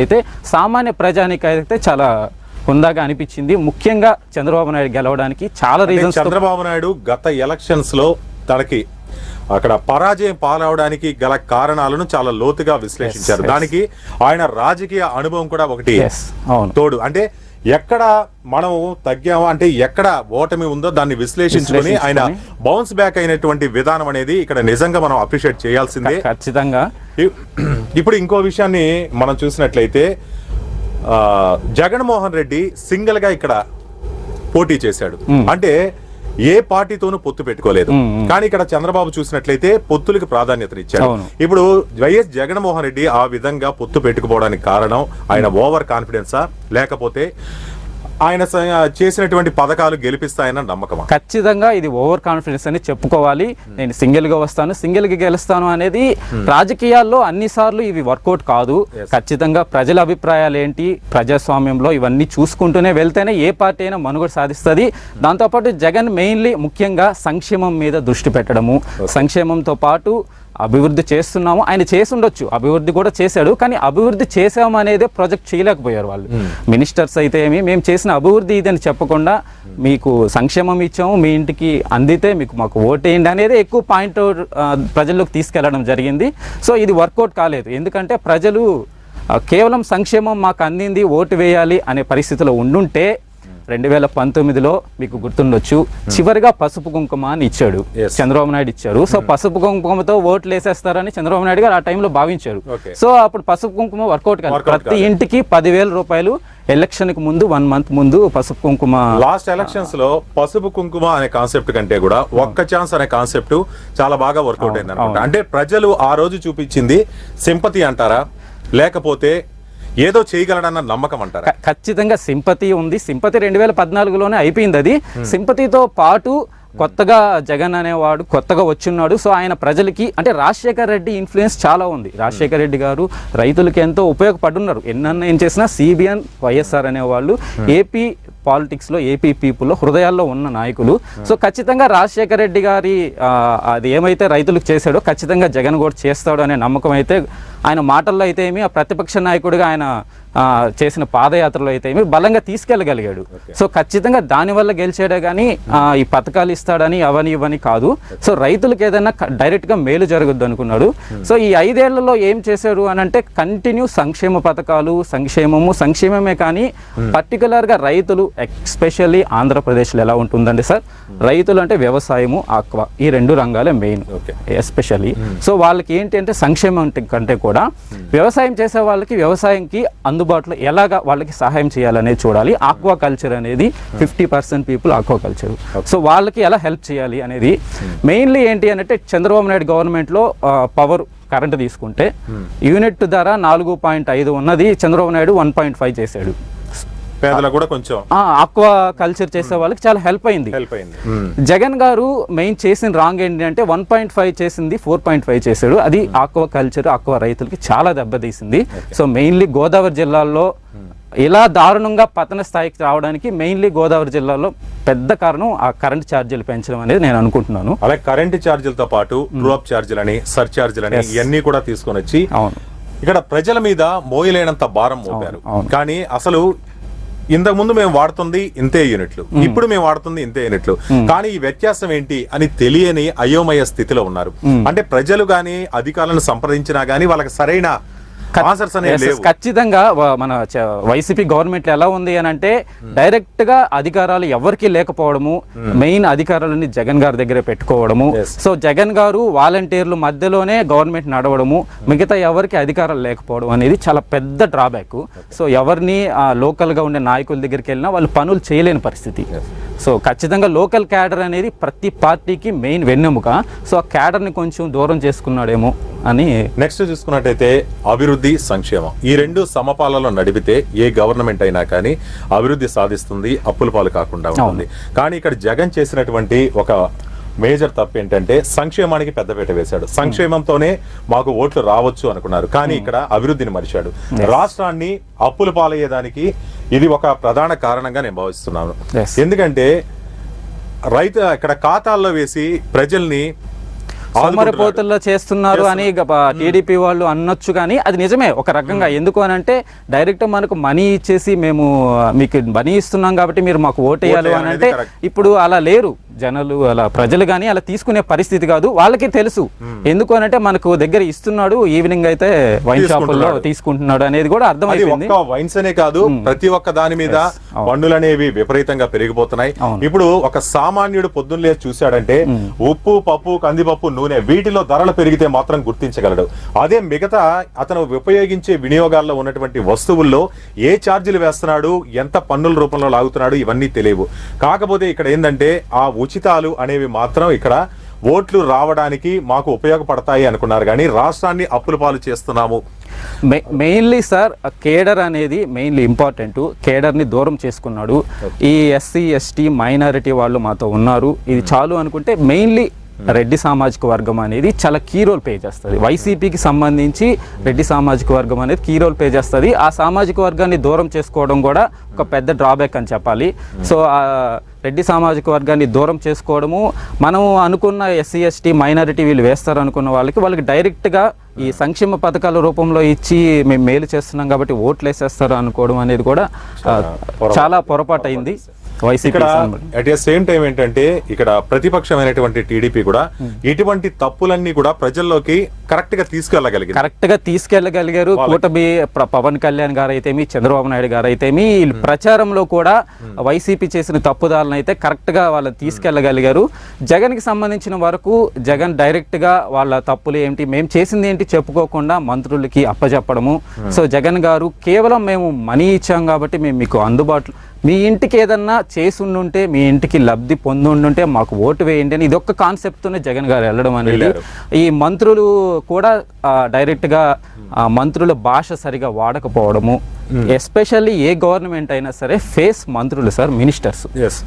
అయితే సామాన్య ప్రజానికి అయితే చాలా హుందాగా అనిపించింది. ముఖ్యంగా చంద్రబాబు నాయుడు గెలవడానికి చాలా రీజన్స్. చంద్రబాబు నాయుడు గత ఎలక్షన్స్ లో తనకి అక్కడ పరాజయం పాలవడానికి గల కారణాలను చాలా లోతుగా విశ్లేషించారు. దానికి ఆయన రాజకీయ అనుభవం కూడా ఒకటి తోడు. అంటే ఎక్కడ మనం తగ్గామో, అంటే ఎక్కడ ఓటమి ఉందో దాన్ని విశ్లేషించుకొని ఆయన బౌన్స్ బ్యాక్ అయినటువంటి విధానం అనేది ఇక్కడ నిజంగా మనం అప్రిషియేట్ చేయాల్సిందే ఖచ్చితంగా. ఇప్పుడు ఇంకో విషయాన్ని మనం చూసినట్లయితే జగన్మోహన్ రెడ్డి సింగిల్ గా ఇక్కడ పోటీ చేశాడు. అంటే ఏ పార్టీతోనూ పొత్తు పెట్టుకోలేదు. కానీ ఇక్కడ చంద్రబాబు చూసినట్లయితే పొత్తులకు ప్రాధాన్యత ఇచ్చాడు. ఇప్పుడు వైఎస్ జగన్మోహన్ రెడ్డి ఆ విధంగా పొత్తు పెట్టుకోవడానికి కారణం ఆయన ఓవర్ కాన్ఫిడెన్సా, లేకపోతే ఆయన చేసినటువంటి పథకాలు గెలిపిస్తాయన్న నమ్మకం? ఖచ్చితంగా ఇది ఓవర్ కాన్ఫిడెన్స్ అని చెప్పుకోవాలి. నేను సింగిల్ గా వస్తాను, సింగిల్ గా గెలుస్తాను అనేది రాజకీయాల్లో అన్నిసార్లు ఇవి వర్కౌట్ కాదు. ఖచ్చితంగా ప్రజల అభిప్రాయాలు ఏంటి, ప్రజాస్వామ్యంలో ఇవన్నీ చూసుకుంటూనే వెళ్తేనే ఏ పార్టీ అయినా మనుగడ సాధిస్తుంది. దాంతోపాటు జగన్ మెయిన్లీ ముఖ్యంగా సంక్షేమం మీద దృష్టి పెట్టడము, సంక్షేమంతో పాటు అభివృద్ధి చేస్తున్నాము. ఆయన చేసి ఉండొచ్చు, అభివృద్ధి కూడా చేశాడు, కానీ అభివృద్ధి చేసాము అనేదే ప్రాజెక్ట్ చేయలేకపోయారు వాళ్ళు. మినిస్టర్స్ అయితే ఏమి మేము చేసిన అభివృద్ధి ఇదని చెప్పకుండా మీకు సంక్షేమం ఇచ్చాము, మీ ఇంటికి అందితే మీకు మాకు ఓటేయండి అనేది ఎక్కువ పాయింట్ ప్రజల్లోకి తీసుకెళ్లడం జరిగింది. సో ఇది వర్కౌట్ కాలేదు. ఎందుకంటే ప్రజలు కేవలం సంక్షేమం మాకు అందింది, ఓటు వేయాలి అనే పరిస్థితిలో ఉండుంటే 2019లో మీకు గుర్తుండొచ్చు, చివరిగా పసుపు కుంకుమ అని ఇచ్చాడు, చంద్రబాబు నాయుడు ఇచ్చారు. సో పసుపు కుంకుమతో ఓట్లు వేసేస్తారని చంద్రబాబు నాయుడు గారు ఆ టైంలో భావించారు. సో అప్పుడు పసుపు కుంకుమ వర్కౌట్ కాదు. ప్రతి ఇంటికి 10,000 రూపాయలు ఎలక్షన్ కి ముందు 1 month ముందు పసుపు కుంకుమ. లాస్ట్ ఎలక్షన్స్ లో పసుపు కుంకుమ అనే కాన్సెప్ట్ కంటే కూడా ఒక్క ఛాన్స్ అనే కాన్సెప్ట్ చాలా బాగా వర్కౌట్ అయింది అనుకుంటా. అంటే ప్రజలు ఆ రోజు చూపించింది సింపతి అంటారా, లేకపోతే ఏదో చేయగలడన్న నమ్మకం అంటారా? ఖచ్చితంగా సింపతి ఉంది. సింపతి 2014లోనే అయిపోయింది. అది సింపతితో పాటు కొత్తగా జగన్ అనేవాడు కొత్తగా వచ్చున్నాడు. సో ఆయన ప్రజలకి, అంటే రాజశేఖర్ రెడ్డి ఇన్ఫ్లుయెన్స్ చాలా ఉంది. రాజశేఖర్ రెడ్డి గారు రైతులకి ఎంతో ఉపయోగపడున్నారు. ఎన్నన్నా ఏం చేసినా సిబిఎన్ వైఎస్ఆర్ అనేవాళ్ళు ఏపీ పాలిటిక్స్లో, ఏపీ పీపుల్లో హృదయాల్లో ఉన్న నాయకులు. సో ఖచ్చితంగా రాజశేఖర్ రెడ్డి గారి అది ఏమైతే రైతులకు చేశాడో ఖచ్చితంగా జగన్ కూడా చేస్తాడు అనే నమ్మకం అయితే ఆయన మాటల్లో అయితే ఏమి, ఆ ప్రతిపక్ష నాయకుడిగా ఆయన చేసిన పాదయాత్రలో అయితే ఏమి బలంగా తీసుకెళ్ళగలిగాడు. సో ఖచ్చితంగా దానివల్ల గెలిచాడే కానీ ఈ పథకాలు ఇస్తాడని అవని ఇవని కాదు. సో రైతులకు ఏదైనా డైరెక్ట్గా మేలు జరగద్దు అనుకున్నాడు. సో ఈ 5 ఏళ్లలో ఏం చేశాడు అని అంటే కంటిన్యూ సంక్షేమ పథకాలు, సంక్షేమమే కానీ పర్టికులర్గా రైతులు, ఎస్పెషల్లీ ఆంధ్రప్రదేశ్లో ఎలా ఉంటుందండి సార్, రైతులు అంటే వ్యవసాయము, ఆక్వా, ఈ 2 రంగాలే మెయిన్ ఎస్పెషల్లీ. సో వాళ్ళకి ఏంటి అంటే సంక్షేమం కంటే కూడా వ్యవసాయం చేసే వాళ్ళకి వ్యవసాయంకి అందుబాటులో ఎలాగా వాళ్ళకి సహాయం చేయాలనేది చూడాలి. ఆక్వా కల్చర్ అనేది 50% పీపుల్ ఆక్వా కల్చర్. సో వాళ్ళకి ఎలా హెల్ప్ చేయాలి అనేది మెయిన్లీ ఏంటి అంటే చంద్రబాబు నాయుడు గవర్నమెంట్లో పవర్ కరెంట్ తీసుకుంటే యూనిట్ ధర 4.5 ఉన్నది, చంద్రబాబు నాయుడు 1.5 చేశాడు. పేదలకు కూడా కొంచెం ఆక్వా కల్చర్ చేసే వాళ్ళకి చాలా హెల్ప్ అయింది. జగన్ గారు మెయిన్ చేసిన రాంగ్ ఏంటి అంటే 1.5 చేసింది 4.5 చేశాడు. అది ఆక్వా కల్చర్, ఆక్వా రైతులకి చాలా దెబ్బతీసింది. సో మెయిన్లీ గోదావరి జిల్లాలో ఇలా దారుణంగా పతన స్థాయికి రావడానికి మెయిన్లీ గోదావరి జిల్లాలో పెద్ద కారణం ఆ కరెంట్ ఛార్జీలు పెంచడం అనేది నేను అనుకుంటున్నాను. అలాగే కరెంట్ ఛార్జీలతో పాటు డ్రాప్ ఛార్జీలని, సర్ ఛార్జీలని ఇవన్నీ కూడా తీసుకొని వచ్చి ఇక్కడ ప్రజల మీద మోయలేనంత భారం మోపారు. కానీ అసలు ఇంతకు ముందు మేము వాడుతుంది ఇంతే యూనిట్లు, ఇప్పుడు మేము వాడుతుంది ఇంతే యూనిట్లు, కానీ ఈ వ్యత్యాసం ఏంటి అని తెలియని అయోమయ స్థితిలో ఉన్నారు. అంటే ప్రజలు గాని అధికారులను సంప్రదించినా గానీ వాళ్ళకి సరైన ఖచ్చితంగా మన వైసీపీ గవర్నమెంట్ ఎలా ఉంది అని అంటే డైరెక్ట్ గా అధికారాలు ఎవరికి లేకపోవడము, మెయిన్ అధికారాలని జగన్ గారి దగ్గర పెట్టుకోవడము. సో జగన్ గారు వాలంటీర్లు మధ్యలోనే గవర్నమెంట్ నడవడము, మిగతా ఎవరికి అధికారాలు లేకపోవడం అనేది చాలా పెద్ద డ్రాబ్యాక్. సో ఎవరిని లోకల్ గా ఉండే నాయకుల దగ్గరికి వెళ్ళినా వాళ్ళు పనులు చేయలేని పరిస్థితి. సో ఖచ్చితంగా లోకల్ క్యాడర్ అనేది ప్రతి పార్టీకి మెయిన్ వెన్నెముక. సో ఆ క్యాడర్ని కొంచెం దూరం చేసుకున్నాడేమో అని. నెక్స్ట్ చూసుకున్నట్టయితే అభివృద్ధి, సంక్షేమం ఈ 2 సమపాలలో నడిపితే ఏ గవర్నమెంట్ అయినా కానీ అభివృద్ధి సాధిస్తుంది, అప్పుల పాలు కాకుండా ఉంటుంది. కానీ ఇక్కడ జగన్ చేసినటువంటి ఒక మేజర్ తప్పు ఏంటంటే సంక్షేమానికి పెద్దపీట వేశాడు. సంక్షేమంతోనే మాకు ఓట్లు రావచ్చు అనుకున్నారు, కానీ ఇక్కడ అభివృద్ధిని మరిచాడు. రాష్ట్రాన్ని అప్పుల పాలయ్యేదానికి ఇది ఒక ప్రధాన కారణంగా నేను భావిస్తున్నాను. ఎందుకంటే రైతు ఇక్కడ ఖాతాల్లో వేసి ప్రజల్ని సోమరిపోతుల్లో చేస్తున్నారు అని టీడీపీ వాళ్ళు అనొచ్చు, కానీ అది నిజమే ఒక రకంగా. ఎందుకు అని అంటే డైరెక్ట్ మనకు మనీ ఇచ్చేసి మేము మీకు మనీ ఇస్తున్నాం కాబట్టి మీరు మాకు ఓటేయాలి అని అంటే ఇప్పుడు అలా లేరు జనాలు, అలా ప్రజలు కానీ అలా తీసుకునే పరిస్థితి కాదు. వాళ్ళకి తెలుసు ఎందుకు అని అంటే మనకు దగ్గర ఇస్తున్నాడు, ఈవినింగ్ అయితే వైన్ షాపుల్లో తీసుకుంటున్నాడు అనేది కూడా అర్థమైంది. వైన్స్ అనే కాదు, ప్రతి ఒక్క దాని మీద పన్నులు అనేవి విపరీతంగా పెరిగిపోతున్నాయి. ఇప్పుడు ఒక సామాన్యుడు పొద్దున్నే చూశాడంటే ఉప్పు, పప్పు, కందిపప్పు, నూనె వీటిలో ధరలు పెరిగితే మాత్రం గుర్తించగలడు. అదే మిగతా అతను ఉపయోగించే వినియోగాల్లో ఉన్నటువంటి వస్తువుల్లో ఏ ఛార్జీలు వేస్తున్నాడు, ఎంత పన్నుల రూపంలో లాగుతున్నాడు, ఇవన్నీ తెలియవు. కాకపోతే ఇక్కడ ఏంటంటే ఆ ఉచితాలు అనేవి మాత్రం ఇక్కడ ఓట్లు రావడానికి మాకు ఉపయోగపడతాయి అనుకున్నారు, కానీ రాష్ట్రాన్ని అప్పుల పాలు చేస్తున్నాము. మెయిన్లీ సార్ కేడర్ అనేది మెయిన్లీ ఇంపార్టెంట్. కేడర్ని దూరం చేసుకున్నాడు. ఈ ఎస్సీ ఎస్టీ మైనారిటీ వాళ్ళు మాతో ఉన్నారు, ఇది చాలు అనుకుంటే మెయిన్లీ రెడ్డి సామాజిక వర్గం అనేది చాలా కీ రోల్ ప్లే చేస్తుంది. వైసీపీకి సంబంధించి రెడ్డి సామాజిక వర్గం అనేది కీ రోల్ ప్లే చేస్తుంది. ఆ సామాజిక వర్గాన్ని దూరం చేసుకోవడం కూడా ఒక పెద్ద డ్రాబ్యాక్ అని చెప్పాలి. సో రెడ్డి సామాజిక వర్గాన్ని దూరం చేసుకోవడము, మనం అనుకున్న ఎస్సీ ఎస్టీ మైనారిటీ వీళ్ళు వేస్తారు అనుకున్న వాళ్ళకి డైరెక్ట్గా ఈ సంక్షేమ పథకాల రూపంలో ఇచ్చి మేము మేలు చేస్తున్నాం కాబట్టి ఓట్లు వేసేస్తారు అనుకోవడం అనేది కూడా చాలా పొరపాటు అయింది YCP. At the same time ఏంటంటే ఇక్కడ ప్రతిపక్షమైనటువంటి టీడీపీ కూడా ఇటువంటి తప్పులన్నీ కూడా ప్రజల్లోకి కరెక్ట్ గా తీసుకెళ్లగలిగారు. కూటమి పవన్ కళ్యాణ్ గారు అయితేమి, చంద్రబాబు నాయుడు గారు అయితేమి ప్రచారంలో కూడా వైసీపీ చేసిన తప్పుదాలను అయితే కరెక్ట్ గా వాళ్ళని తీసుకెళ్లగలిగారు. జగన్ కి సంబంధించిన వరకు జగన్ డైరెక్ట్ గా వాళ్ళ తప్పులు ఏంటి, మేము చేసింది ఏంటి చెప్పుకోకుండా మంత్రులకి అప్పచెప్పడము. సో జగన్ గారు కేవలం మేము మనీ ఇచ్చాం కాబట్టి మేము మీకు అందుబాటులో, మీ ఇంటికి ఏదన్నా చేసి ఉండుంటే, మీ ఇంటికి లబ్ధి పొందుండుంటే మాకు ఓటు వేయండి అని ఇదొక్క కాన్సెప్ట్తోనే జగన్ గారు వెళ్ళడం అనేది. ఈ మంత్రులు కూడా డైరెక్ట్గా మంత్రుల భాష సరిగా వాడకపోవడము, ఎస్పెషల్లీ ఏ గవర్నమెంట్ అయినా సరే ఫేస్ మంత్రులు సార్, మినిస్టర్స్.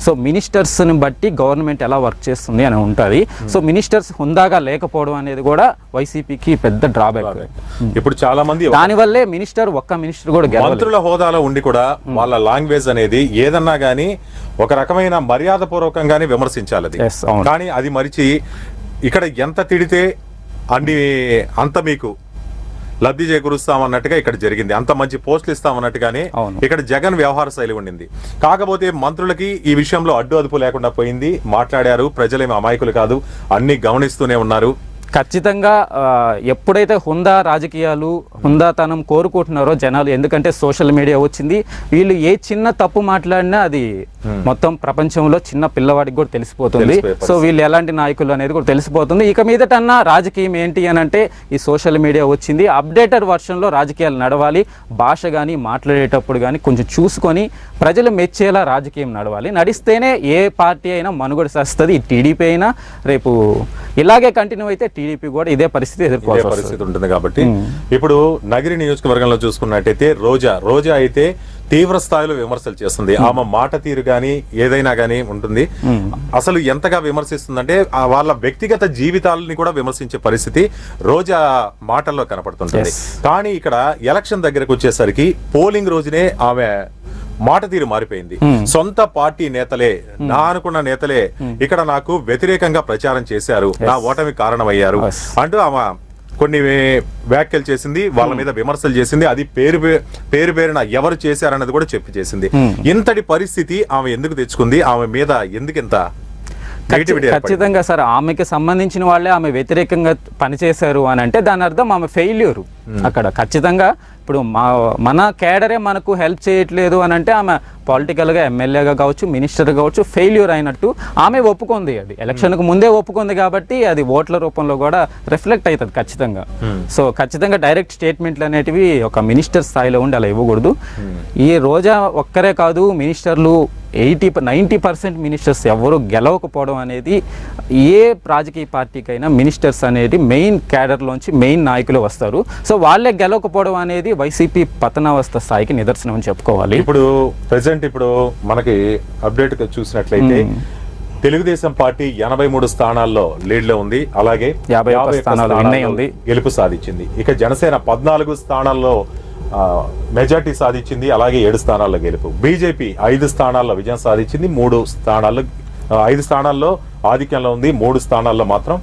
సో మినిస్టర్స్ని బట్టి గవర్నమెంట్ ఎలా వర్క్ చేస్తుంది అని ఉంటుంది. సో మినిస్టర్స్ హుందాగా లేకపోవడం అనేది కూడా వైసీపీకి పెద్ద డ్రాబ్యాక్. ఇప్పుడు చాలా మంది దానివల్లే ఒక్క మినిస్టర్ కూడా మంత్రుల హోదాలో ఉండి కూడా వాళ్ళ లాంగ్వేజ్ అనేది ఏదన్నా గానీ ఒక రకమైన మర్యాద పూర్వకంగానే విమర్శించాలి. కానీ అది మరిచి ఇక్కడ ఎంత తిడితే అంత మీకు లబ్ధి చేకూరుస్తామన్నట్టుగా ఇక్కడ జరిగింది. అంత మంచి పోస్టులు ఇస్తామన్నట్టుగానే ఇక్కడ జగన్ వ్యవహార శైలి ఉండింది. కాకపోతే మంత్రులకి ఈ విషయంలో అడ్డు అదుపు లేకుండా పోయింది. మాట్లాడారు, ప్రజలేమి అమాయకులు కాదు, అన్ని గమనిస్తూనే ఉన్నారు. ఖచ్చితంగా ఎప్పుడైతే హుందా రాజకీయాలు, హుందాతనం కోరుకుంటున్నారో జనాలు, ఎందుకంటే సోషల్ మీడియా వచ్చింది, వీళ్ళు ఏ చిన్న తప్పు మాట్లాడినా అది మొత్తం ప్రపంచంలో చిన్న పిల్లవాడికి కూడా తెలిసిపోతుంది. సో వీళ్ళు ఎలాంటి నాయకులు అనేది కూడా తెలిసిపోతుంది. ఇక మీదటన్నా రాజకీయం ఏంటి అని అంటే ఈ సోషల్ మీడియా వచ్చింది, అప్డేటెడ్ వర్షన్లో రాజకీయాలు నడవాలి. భాష కానీ మాట్లాడేటప్పుడు కానీ కొంచెం చూసుకొని ప్రజలు మెచ్చేలా రాజకీయం నడవాలి. నడిస్తేనే ఏ పార్టీ అయినా మనుగడ చేస్తుంది. ఈ టీడీపీ అయినా రేపు ఇలాగే కంటిన్యూ అయితే టీడీపీ కూడా ఇదే పరిస్థితి ఎదుర్కోవాల్సిన పరిస్థితి ఉంటుంది. కాబట్టి ఇప్పుడు నగిరి నియోజకవర్గంలో చూసుకున్నట్టయితే రోజా అయితే తీవ్ర స్థాయిలో విమర్శలు చేస్తుంది. ఆమె మాట తీరు గానీ ఏదైనా గానీ ఉంటుంది. అసలు ఎంతగా విమర్శిస్తుందంటే వాళ్ళ వ్యక్తిగత జీవితాలని కూడా విమర్శించే పరిస్థితి రోజా మాటల్లో కనపడుతుంటుంది. కానీ ఇక్కడ ఎలక్షన్ దగ్గరకు వచ్చేసరికి పోలింగ్ రోజునే ఆమె మాట తీరు మారిపోయింది. సొంత పార్టీ నేతలే, నా అనుకున్న నేతలే ఇక్కడ నాకు వ్యతిరేకంగా ప్రచారం చేశారు, నా ఓటమి కారణమయ్యారు అంటూ ఆమె కొన్ని వ్యాఖ్యలు చేసింది, వాళ్ళ మీద విమర్శలు చేసింది. అది పేరున ఎవరు చేశారన్నది కూడా చెప్పి చేసింది. ఇంతటి పరిస్థితి ఆమె ఎందుకు తెచ్చుకుంది? ఆమె మీద ఎందుకింత ఖచ్చితంగా సార్ ఆమెకి సంబంధించిన వాళ్ళే ఆమె వ్యతిరేకంగా పనిచేశారు అని అంటే దాని అర్థం ఆమె ఫెయిల్యూరు అక్కడ. ఖచ్చితంగా ఇప్పుడు మన కేడరే మనకు హెల్ప్ చేయట్లేదు అని అంటే ఆమె పొలిటికల్గా ఎమ్మెల్యేగా కావచ్చు, మినిస్టర్ కావచ్చు, ఫెయిల్యూర్ అయినట్టు ఆమె ఒప్పుకుంది. అది ఎలక్షన్కు ముందే ఒప్పుకుంది కాబట్టి అది ఓట్ల రూపంలో కూడా రిఫ్లెక్ట్ అవుతుంది ఖచ్చితంగా. సో ఖచ్చితంగా డైరెక్ట్ స్టేట్మెంట్లు అనేటివి ఒక మినిస్టర్ స్థాయిలో ఉండి అలా ఇవ్వకూడదు. ఈ రోజా ఒక్కరే కాదు, మినిస్టర్లు 90% మినిస్టర్స్ ఎవరు గెలవకపోవడం అనేది ఏ రాజకీయ పార్టీకైనా మినిస్టర్స్ అనేది మెయిన్ క్యాడర్లోంచి మెయిన్ నాయకులు వస్తారు. సో వాళ్ళే గెలవకపోవడం అనేది వైసీపీ పతనావస్థ స్థాయికి నిదర్శనం అని చెప్పుకోవాలి. ఇప్పుడు ప్రెసెంట్ ఇప్పుడు మనకి అప్డేట్ చూసినట్లయితే తెలుగుదేశం పార్టీ 83 స్థానాల్లో లీడ్ లో ఉంది, అలాగే 51 స్థానాలు గెలుపు సాధించింది. ఇక జనసేన 14 స్థానాల్లో మెజార్టీ సాధించింది, అలాగే 7 స్థానాల్లో గెలుపు. బీజేపీ 5 స్థానాల్లో విజయం సాధించింది, 5 స్థానాల్లో ఆధిక్యంలో ఉంది, 3 స్థానాల్లో మాత్రం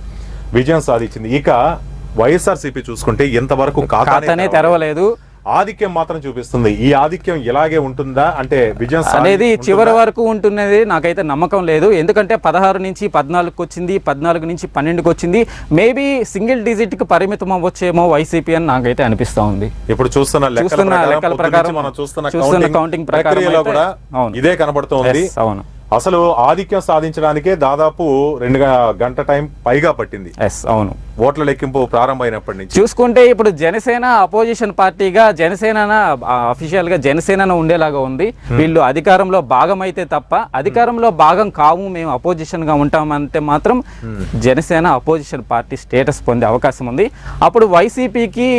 విజయం సాధించింది. ఇక వైఎస్ఆర్సీపీ చూసుకుంటే ఇంతవరకు ఖాతానే తెరవలేదు, ఆధిక్యం మాత్రం చూపిస్తుంది. ఈ ఆధిక్యం ఇలాగే ఉంటుందా అంటే విజయం అనేది చివరి వరకు ఉంటున్నది నాకైతే నమ్మకం లేదు. ఎందుకంటే 16 నుంచి 14కి వచ్చింది, 14 నుంచి 12కి వచ్చింది. మేబీ సింగిల్ డిజిట్ కి పరిమితం అవ్వచ్చేమో వైసీపీ అని నాకైతే అనిపిస్తా ఉంది. ఇప్పుడు చూస్తున్న లెక్కల ప్రకారం మనం చూస్తున్న కౌంటింగ్ ప్రక్రియలో కూడా ఇదే కనబడుతోంది. అవును, అసలు ఆధిక్యం సాధించడానికే దాదాపు 2 గంట టైం పైగా పట్టింది. అవును, ఓట్ల లెక్కింపు ప్రారంభమైనప్పటి నుంచి చూసుకుంటే ఇప్పుడు జనసేన అపోజిషన్ పార్టీగా జనసేన అఫీషియల్ గా జనసేన ఉండేలాగా ఉంది. వీళ్ళు అధికారంలో భాగం అయితే తప్ప అధికారంలో భాగం కావు, మేము అపోజిషన్ గా ఉంటామంటే మాత్రం జనసేన అపోజిషన్ పార్టీ స్టేటస్ పొందే అవకాశం ఉంది. అప్పుడు వైసీపీకి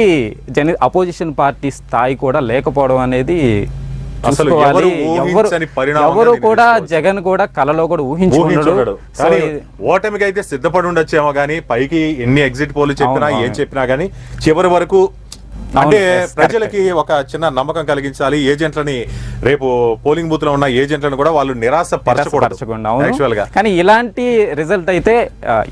అపోజిషన్ పార్టీ స్థాయి కూడా లేకపోవడం అనేది అసలు ఎవరు కూడా జగన్ కూడా కలలో కూడా ఊహించుకున్నాడు. ఓటమికి అయితే సిద్ధపడి ఉండొచ్చేమో గానీ పైకి ఎన్ని ఎగ్జిట్ పోల్ చెప్పినా ఏం చెప్పినా గానీ చివరి వరకు అంటే ప్రజలకి ఒక చిన్న నమ్మకం కలిగించాలి. ఏజెంట్లని రేపు పోలింగ్ బూత్ లో ఉన్న ఏజెంట్లను కూడా వాళ్ళు నిరాశపరచకూడదు. కానీ ఇలాంటి రిజల్ట్ అయితే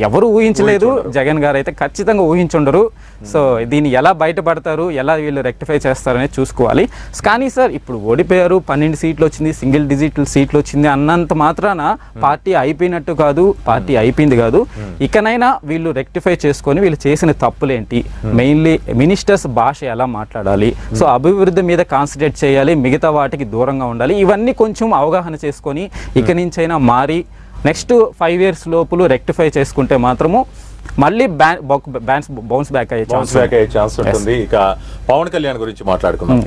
ఎవరు ఊహించలేదు. జగన్ గారు అయితే ఖచ్చితంగా ఊహించుండరు. సో దీన్ని ఎలా బయటపడతారు, ఎలా వీళ్ళు రెక్టిఫై చేస్తారనేది చూసుకోవాలి. కానీ సార్ ఇప్పుడు ఓడిపోయారు, 12 సీట్లు వచ్చింది, సింగిల్ డిజిట్ సీట్లు వచ్చింది అన్నంత మాత్రాన పార్టీ అయిపోయినట్టు కాదు, పార్టీ అయిపోయింది కాదు. ఇకనైనా వీళ్ళు రెక్టిఫై చేసుకొని వీళ్ళు చేసిన తప్పులేంటి, మెయిన్లీ మినిస్టర్స్ భాష ఎలా మాట్లాడాలి, సో అభివృద్ధి మీద కాన్సన్ట్రేట్ చేయాలి, మిగతా వాటికి దూరంగా ఉండాలి, ఇవన్నీ కొంచెం అవగాహన చేసుకొని ఇక నుంచైనా మారి నెక్స్ట్ 5 years లోపులు రెక్టిఫై చేసుకుంటే మాత్రము మళ్ళీ బౌన్స్ బ్యాక్ అయ్యే ఛాన్స్ ఉంటుంది. ఇక పవన్ కళ్యాణ్ గురించి మాట్లాడుకుందాం.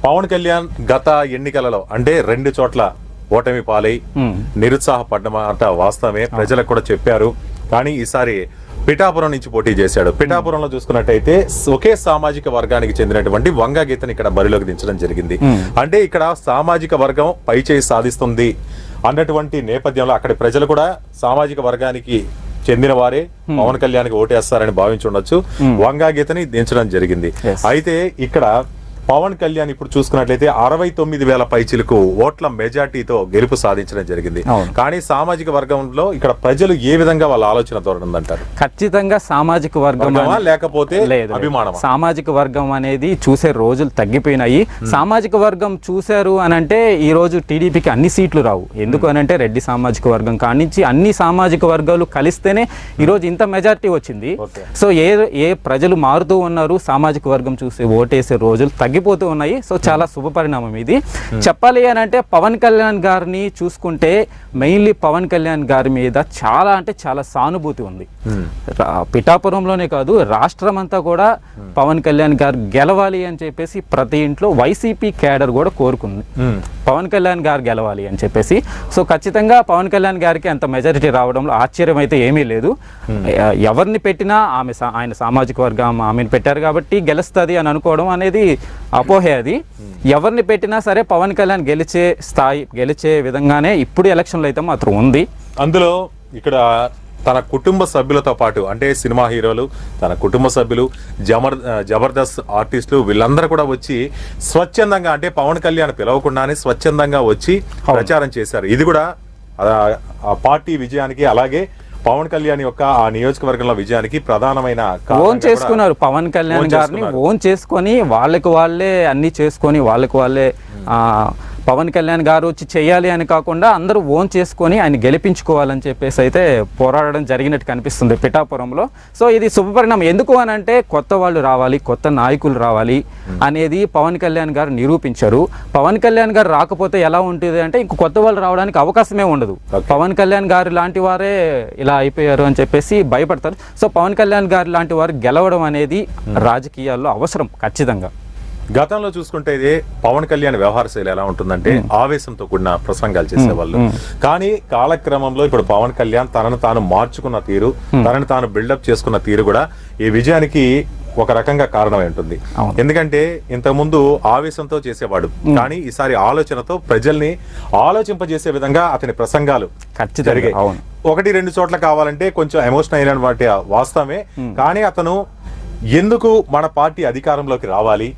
పవన్ కళ్యాణ్ గత ఎన్నికలలో అంటే 2 చోట్ల ఓటమి పాలై నిరుత్సాహపడ్డమాట వాస్తవమే, ప్రజలకు కూడా చెప్పారు. కానీ ఈసారి పిఠాపురం నుంచి పోటీ చేశాడు. పిఠాపురంలో చూసుకున్నట్టయితే ఒకే సామాజిక వర్గానికి చెందినటువంటి వంగా గీతని ఇక్కడ బరిలోకి దించడం జరిగింది. అంటే ఇక్కడ సామాజిక వర్గం పైచేయి సాధిస్తుంది అన్నటువంటి నేపథ్యంలో అక్కడి ప్రజలు కూడా సామాజిక వర్గానికి చెందిన వారే పవన్ కళ్యాణ్కి ఓటేస్తారని భావించి ఉండొచ్చు. వంగా గీతని దించడం జరిగింది. అయితే ఇక్కడ పవన్ కళ్యాణ్ ఇప్పుడు చూసుకున్నట్లయితే 69,000 పైచిలకు ఓట్ల మెజార్టీతో గెలుపు సాధించడం జరిగింది. కానీ సామాజిక వర్గంలో ఇక్కడ ప్రజలు ఏ విధంగా వాళ్ళ ఆలోచన ధోరణి ఉందంటారు? ఖచ్చితంగా సామాజిక వర్గం లేకపోతే అభిమానం, సామాజిక వర్గం అనేది చూసే రోజులు తగ్గిపోయినాయి. సామాజిక వర్గం చూశారు అని అంటే ఈ రోజు టీడీపీకి అన్ని సీట్లు రావు. ఎందుకు అని అంటే రెడ్డి సామాజిక వర్గం కానించి అన్ని సామాజిక వర్గాలు కలిస్తేనే ఈ రోజు ఇంత మెజార్టీ వచ్చింది. సో ఏ ప్రజలు మారుతూ ఉన్నారు, సామాజిక వర్గం చూసి ఓటేసే రోజులు తగ్గిపోతూ ఉన్నాయి. సో చాలా శుభ పరిణామం ఇది. చెప్పాలి అని అంటే పవన్ కళ్యాణ్ గారిని చూసుకుంటే మెయిన్లీ పవన్ కళ్యాణ్ గారి మీద చాలా అంటే చాలా సానుభూతి ఉంది. పిఠాపురంలోనే కాదు రాష్ట్రం అంతా కూడా పవన్ కళ్యాణ్ గారు గెలవాలి అని చెప్పేసి ప్రతి ఇంట్లో వైసీపీ క్యాడర్ కూడా కోరుకుంది పవన్ కళ్యాణ్ గారు గెలవాలి అని చెప్పేసి. సో ఖచ్చితంగా పవన్ కళ్యాణ్ గారికి అంత మెజారిటీ రావడంలో ఆశ్చర్యం అయితే ఏమీ లేదు. ఎవరిని పెట్టినా ఆయన సామాజిక వర్గం ఆమెను పెట్టారు కాబట్టి గెలుస్తుంది అని అనుకోవడం అనేది అపోహే. అది ఎవరిని పెట్టినా సరే పవన్ కళ్యాణ్ గెలిచే విధంగానే ఇప్పుడు ఎలక్షన్లో అయితే మాత్రం ఉంది. అందులో ఇక్కడ తన కుటుంబ సభ్యులతో పాటు అంటే సినిమా హీరోలు, తన కుటుంబ సభ్యులు, జబర్దస్త్ ఆర్టిస్టులు వీళ్ళందరూ కూడా వచ్చి స్వచ్ఛందంగా అంటే పవన్ కళ్యాణ్ పిలవకుండానే స్వచ్ఛందంగా వచ్చి ప్రచారం చేశారు. ఇది కూడా ఆ పార్టీ విజయానికి అలాగే పవన్ కళ్యాణ్ యొక్క ఆ నియోజకవర్గంలో విజయానికి ప్రధానమైన ఓన్ చేసుకున్నారు. పవన్ కళ్యాణ్ గారిని ఓన్ చేసుకొని వాళ్ళే అన్ని చేసుకొని వాళ్ళే పవన్ కళ్యాణ్ గారు వచ్చి చేయాలి అని కాకుండా అందరూ ఓన్ చేసుకొని ఆయన గెలిపించుకోవాలని చెప్పేసి అయితే పోరాడడం జరిగినట్టు కనిపిస్తుంది పిఠాపురంలో. సో ఇది శుభపరిణామం. ఎందుకు అని అంటే కొత్త వాళ్ళు రావాలి, కొత్త నాయకులు రావాలి అనేది పవన్ కళ్యాణ్ గారు నిరూపించారు. పవన్ కళ్యాణ్ గారు రాకపోతే ఎలా ఉంటుంది అంటే ఇంక కొత్త వాళ్ళు రావడానికి అవకాశమే ఉండదు. పవన్ కళ్యాణ్ గారు లాంటి వారే ఇలా అయిపోయారు అని చెప్పేసి భయపడతారు. సో పవన్ కళ్యాణ్ గారు లాంటి వారు గెలవడం అనేది రాజకీయాల్లో అవసరం ఖచ్చితంగా. గతంలో చూసుకుంటే ఇది పవన్ కళ్యాణ్ వ్యవహార శైలి ఎలా ఉంటుందంటే ఆవేశంతో కూడిన ప్రసంగాలు చేసేవాళ్ళు. కానీ కాలక్రమంలో ఇప్పుడు పవన్ కళ్యాణ్ తనను తాను మార్చుకున్న తీరు, తనను తాను బిల్డప్ చేసుకున్న తీరు కూడా ఈ విజయానికి ఒక రకంగా కారణమై ఉంటుంది. ఎందుకంటే ఇంతకుముందు ఆవేశంతో చేసేవాడు, కానీ ఈసారి ఆలోచనతో ప్రజల్ని ఆలోచింపజేసే విధంగా అతని ప్రసంగాలు జరిగాయి. 1-2 చోట్ల కావాలంటే కొంచెం ఎమోషనల్ అయిన వాటి వాస్తవమే. కానీ అతను ఎందుకు మన పార్టీ అధికారంలోకి రావాలి,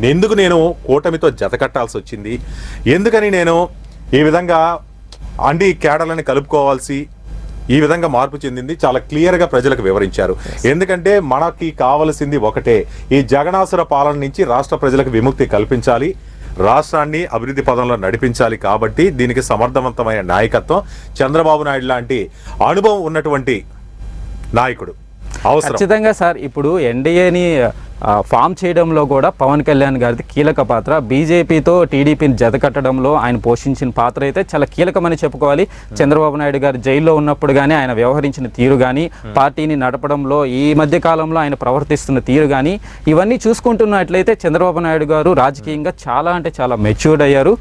ఎందుకు నేను కూటమితో జతకట్టాల్సి వచ్చింది, ఎందుకని నేను ఈ విధంగా అండి కేడర్లని కలుపుకోవాల్సి ఈ విధంగా మార్పు చెందింది, చాలా క్లియర్ గా ప్రజలకు వివరించారు. ఎందుకంటే మనకి కావలసింది ఒకటే, ఈ జగనాసుర పాలన నుంచి రాష్ట్ర ప్రజలకు విముక్తి కల్పించాలి, రాష్ట్రాన్ని అభివృద్ధి పదంలో నడిపించాలి. కాబట్టి దీనికి సమర్థవంతమైన నాయకత్వం, చంద్రబాబు నాయుడు లాంటి అనుభవం ఉన్నటువంటి నాయకుడు అవసరం. ఖచ్చితంగా సార్. ఇప్పుడు ఎన్డీఏని ఫామ్ చేయడంలో కూడా పవన్ కళ్యాణ్ గారిది కీలక పాత్ర. బీజేపీతో టీడీపీని జతకట్టడంలో ఆయన పోషించిన పాత్ర అయితే చాలా కీలకమని చెప్పుకోవాలి. చంద్రబాబు నాయుడు గారు జైల్లో ఉన్నప్పుడు కానీ ఆయన వ్యవహరించిన తీరు కానీ, పార్టీని నడపడంలో ఈ మధ్య కాలంలో ఆయన ప్రవర్తిస్తున్న తీరు కానీ, ఇవన్నీ చూసుకుంటున్నట్లయితే చంద్రబాబు నాయుడు గారు రాజకీయంగా చాలా అంటే చాలా మెచ్యూర్డ్ అయ్యారు.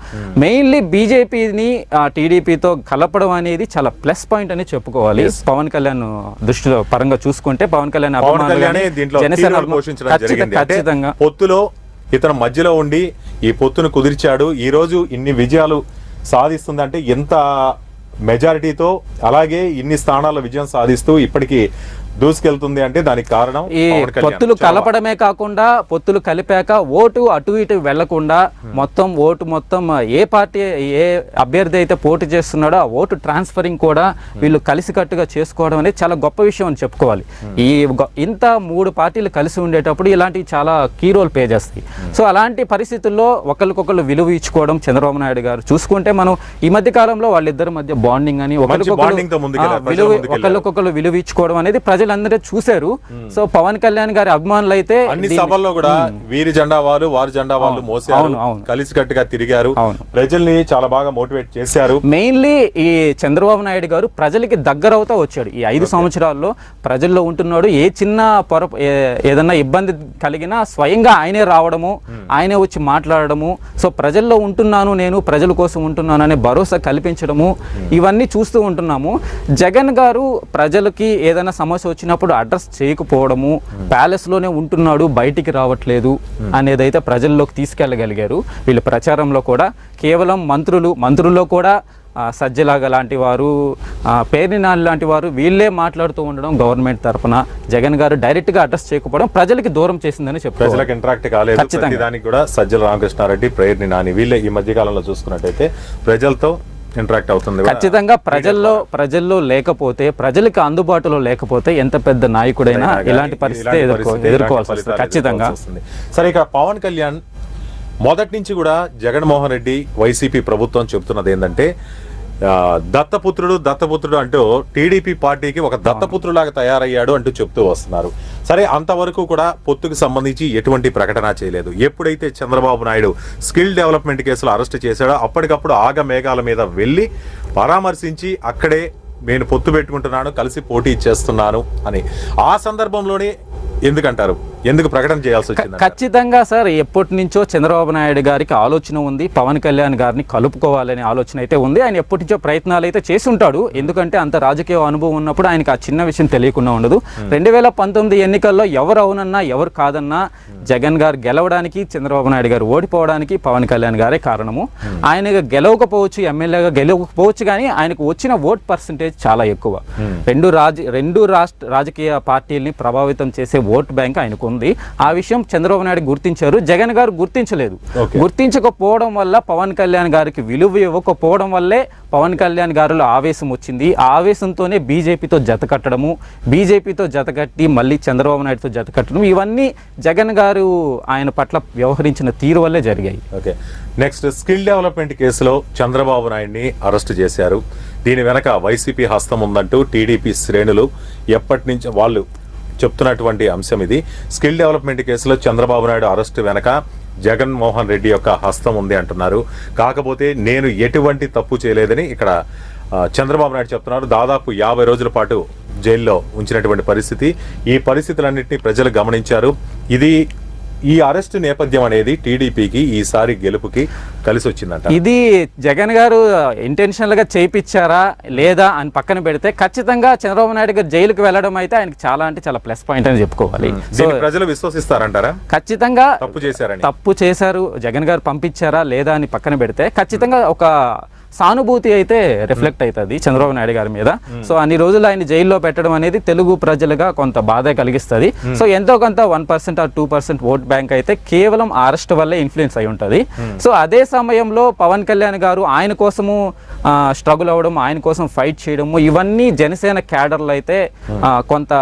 మెయిన్లీ బీజేపీని టీడీపీతో కలపడం అనేది చాలా ప్లస్ పాయింట్ అని చెప్పుకోవాలి. పవన్ కళ్యాణ్ దృష్టిలో పరంగా చూసుకుంటే పవన్ కళ్యాణ్ జనసేన పొత్తులో ఇతను మధ్యలో ఉండి ఈ పొత్తును కుదిర్చాడు. ఈ రోజు ఇన్ని విజయాలు సాధిస్తుందంటే ఎంత మెజారిటీతో, అలాగే ఇన్ని స్థానాల విజయం సాధిస్తూ ఇప్పటికీ దూసుకెళ్తుంది అంటే దానికి కారణం ఈ పొత్తులు కలపడమే కాకుండా, పొత్తులు కలిపాక ఓటు అటు ఇటు వెళ్లకుండా మొత్తం ఓటు మొత్తం ఏ పార్టీ ఏ అభ్యర్థి అయితే పోటీ చేస్తున్నాడో ఆ ఓటు ట్రాన్స్ఫరింగ్ కూడా వీళ్ళు కలిసికట్టుగా చేసుకోవడం అనేది చాలా గొప్ప విషయం అని చెప్పుకోవాలి. ఈ ఇంత 3 పార్టీలు కలిసి ఉండేటప్పుడు ఇలాంటివి చాలా కీ రోల్ ప్లే చేస్తాయి. సో అలాంటి పరిస్థితుల్లో ఒకరికొకరు విలువ ఇచ్చుకోవడం చంద్రబాబు నాయుడు గారు చూసుకుంటే, మనం ఈ మధ్య కాలంలో వాళ్ళిద్దరి మధ్య బాండింగ్ అని ఒకరికొకరు విలువ ఇచ్చుకోవడం అనేది ప్రజలందరూ చూశారు. సో పవన్ కళ్యాణ్ గారి అభిమానులు అయితే అన్ని సభల్లో కూడా వీరి జెండా వాళ్ళు వారి జెండా వాళ్ళు మోసారు, కలిసికట్టుగా తిరిగారు, ప్రజల్ని చాలా బాగా మోటివేట్ చేశారు. మెయిన్లీ ఈ చంద్రబాబు నాయుడు గారు ప్రజలకి దగ్గర అవుతా వచ్చాడు. ఈ 5 సంవత్సరాల్లో ప్రజల్లో ఉంటున్నాడు. ఏ చిన్న ఏదన్నా ఇబ్బంది కలిగినా స్వయంగా ఆయనే రావడము, ఆయనే వచ్చి మాట్లాడడము, సో ప్రజల్లో ఉంటున్నాను, నేను ప్రజల కోసం ఉంటున్నాను అనే భరోసా కల్పించడము, ఇవన్నీ చూస్తూ ఉంటున్నాము. జగన్ గారు ప్రజలకి ఏదైనా సమస్య వచ్చినప్పుడు అడ్రస్ చేయకపోవడము, ప్యాలెస్ లోనే ఉంటున్నాడు, బయటికి రావట్లేదు అనేదైతే ప్రజల్లోకి తీసుకెళ్లగలిగారు. వీళ్ళు ప్రచారంలో కూడా కేవలం మంత్రుల్లో కూడా సజ్జలాగా లాంటి వారు, పేర్నినాని లాంటి వారు వీళ్ళే మాట్లాడుతూ ఉండడం గవర్నమెంట్ తరఫున, జగన్ గారు డైరెక్ట్ గా అడ్రస్ చేయకపోవడం ప్రజలకి దూరం చేసిందని చెప్పారు. ప్రజలకు ఇంటరాక్ట్ కాలేదు. దానికి కూడా సజ్జల రామకృష్ణారెడ్డి, పేర్నినాని వీళ్ళే ఈ మధ్య కాలంలో చూసుకున్నట్టయితే ప్రజలతో ఇంటరాక్ట్ అవుతుంది. ఖచ్చితంగా ప్రజల్లో లేకపోతే, ప్రజలకు అందుబాటులో లేకపోతే ఎంత పెద్ద నాయకుడైనా ఇలాంటి పరిస్థితి ఎదుర్కోవాల్సి వస్తుంది ఖచ్చితంగా. సరే, ఇక పవన్ కళ్యాణ్ మొదటి నుంచి కూడా జగన్మోహన్ రెడ్డి వైసీపీ ప్రభుత్వం చెప్తున్నది ఏంటంటే, దత్తపుత్రుడు అంటూ టీడీపీ పార్టీకి ఒక దత్తపుత్రులాగా తయారయ్యాడు అంటూ చెప్తూ వస్తున్నారు. సరే, అంతవరకు కూడా పొత్తుకు సంబంధించి ఎటువంటి ప్రకటన చేయలేదు. ఎప్పుడైతే చంద్రబాబు నాయుడు స్కిల్ డెవలప్మెంట్ కేసులో అరెస్ట్ చేశాడో అప్పటికప్పుడు ఆగమేఘాల మీద వెళ్ళి పరామర్శించి అక్కడే నేను పొత్తు పెట్టుకుంటున్నాను, కలిసి పోటీ చేస్తున్నాను అని ఆ సందర్భంలోనే ఎందుకంటారు, ఎందుకు ప్రకటన చేయాల్సి వచ్చింది? ఖచ్చితంగా సార్, ఎప్పటి నుంచో చంద్రబాబు నాయుడు గారికి ఆలోచన ఉంది, పవన్ కళ్యాణ్ గారిని కలుపుకోవాలనే ఆలోచన అయితే ఉంది. ఆయన ఎప్పటి నుంచో ప్రయత్నాలు అయితే చేసి ఉంటాడు. ఎందుకంటే అంత రాజకీయ అనుభవం ఉన్నప్పుడు ఆయనకు ఆ చిన్న విషయం తెలియకుండా ఉండదు. 2019 ఎన్నికల్లో ఎవరు అవునన్నా ఎవరు కాదన్నా జగన్ గారు గెలవడానికి, చంద్రబాబు నాయుడు గారు ఓడిపోవడానికి పవన్ కళ్యాణ్ గారే కారణము. ఆయన గెలవకపోవచ్చు, ఎమ్మెల్యేగా గెలవకపోవచ్చు, కానీ ఆయనకు వచ్చిన ఓట్ పర్సంటేజ్ చాలా ఎక్కువ. రెండు రాజకీయ పార్టీల్ని ప్రభావితం చేసే ఓట్ బ్యాంక్ ఆయనకు ఉంది. ఆ విషయం చంద్రబాబు నాయుడు గుర్తించారు, జగన్ గారు గుర్తించలేదు. గుర్తించకపోవడం వల్ల, పవన్ కళ్యాణ్ గారికి విలువ ఇవ్వకపోవడం వల్లే పవన్ కళ్యాణ్ గారిలో ఆవేశం వచ్చింది. ఆ ఆవేశంతోనే బీజేపీతో జతకట్టడము, బీజేపీతో జతకట్టి మళ్ళీ చంద్రబాబు నాయుడుతో జతకట్టడం, ఇవన్నీ జగన్ గారు ఆయన పట్ల వ్యవహరించిన తీరు వల్లే జరిగాయి. ఓకే, నెక్స్ట్ స్కిల్ డెవలప్మెంట్ కేసులో చంద్రబాబు నాయుడిని అరెస్ట్ చేశారు. దీని వెనక వైసీపీ హస్తం ఉందంటూ టీడీపీ శ్రేణులు ఎప్పటి నుంచి వాళ్ళు చెప్తున్నటువంటి అంశం ఇది. స్కిల్ డెవలప్మెంట్ కేసులో చంద్రబాబు నాయుడు అరెస్ట్ వెనక జగన్మోహన్ రెడ్డి యొక్క హస్తం ఉంది అంటున్నారు. కాకపోతే నేను ఎటువంటి తప్పు చేయలేదని ఇక్కడ చంద్రబాబు నాయుడు చెప్తున్నారు. దాదాపు 50 రోజుల పాటు జైల్లో ఉంచినటువంటి పరిస్థితి. ఈ పరిస్థితులన్నింటినీ ప్రజలు గమనించారు. ఈ అరెస్టు నేపథ్యం అనేది టీడీపీకి ఈసారి గెలుపుకి కలిసి వచ్చిందంట. ఇది జగన్ గారు ఇంటెన్షనల్ గా చేయించారా లేదా అని పక్కన పెడితే, ఖచ్చితంగా చంద్రబాబు నాయుడు గారు జైలుకి వెళ్ళడం అయితే ఆయనకి చాలా అంటే చాలా ప్లస్ పాయింట్ అని చెప్పుకోవాలి. సో ప్రజలు విశ్వసిస్తారంటారా? ఖచ్చితంగా తప్పు చేశారు, జగన్ గారు పంపించారా లేదా అని పక్కన పెడితే, ఖచ్చితంగా ఒక సానుభూతి అయితే రిఫ్లెక్ట్ అవుతుంది చంద్రబాబు నాయుడు గారి మీద. సో అన్ని రోజులు ఆయన జైల్లో పెట్టడం అనేది తెలుగు ప్రజలుగా కొంత బాధ కలిగిస్తుంది. సో ఎంతో కొంత 1% ఆర్ 2% ఓట్ బ్యాంక్ అయితే కేవలం అరెస్ట్ వల్లే ఇన్ఫ్లుయెన్స్ అయి ఉంటుంది. సో అదే సమయంలో పవన్ కళ్యాణ్ గారు ఆయన కోసము స్ట్రగుల్ అవ్వడం, ఆయన కోసం ఫైట్ చేయడము, ఇవన్నీ జనసేన క్యాడర్లు అయితే కొంత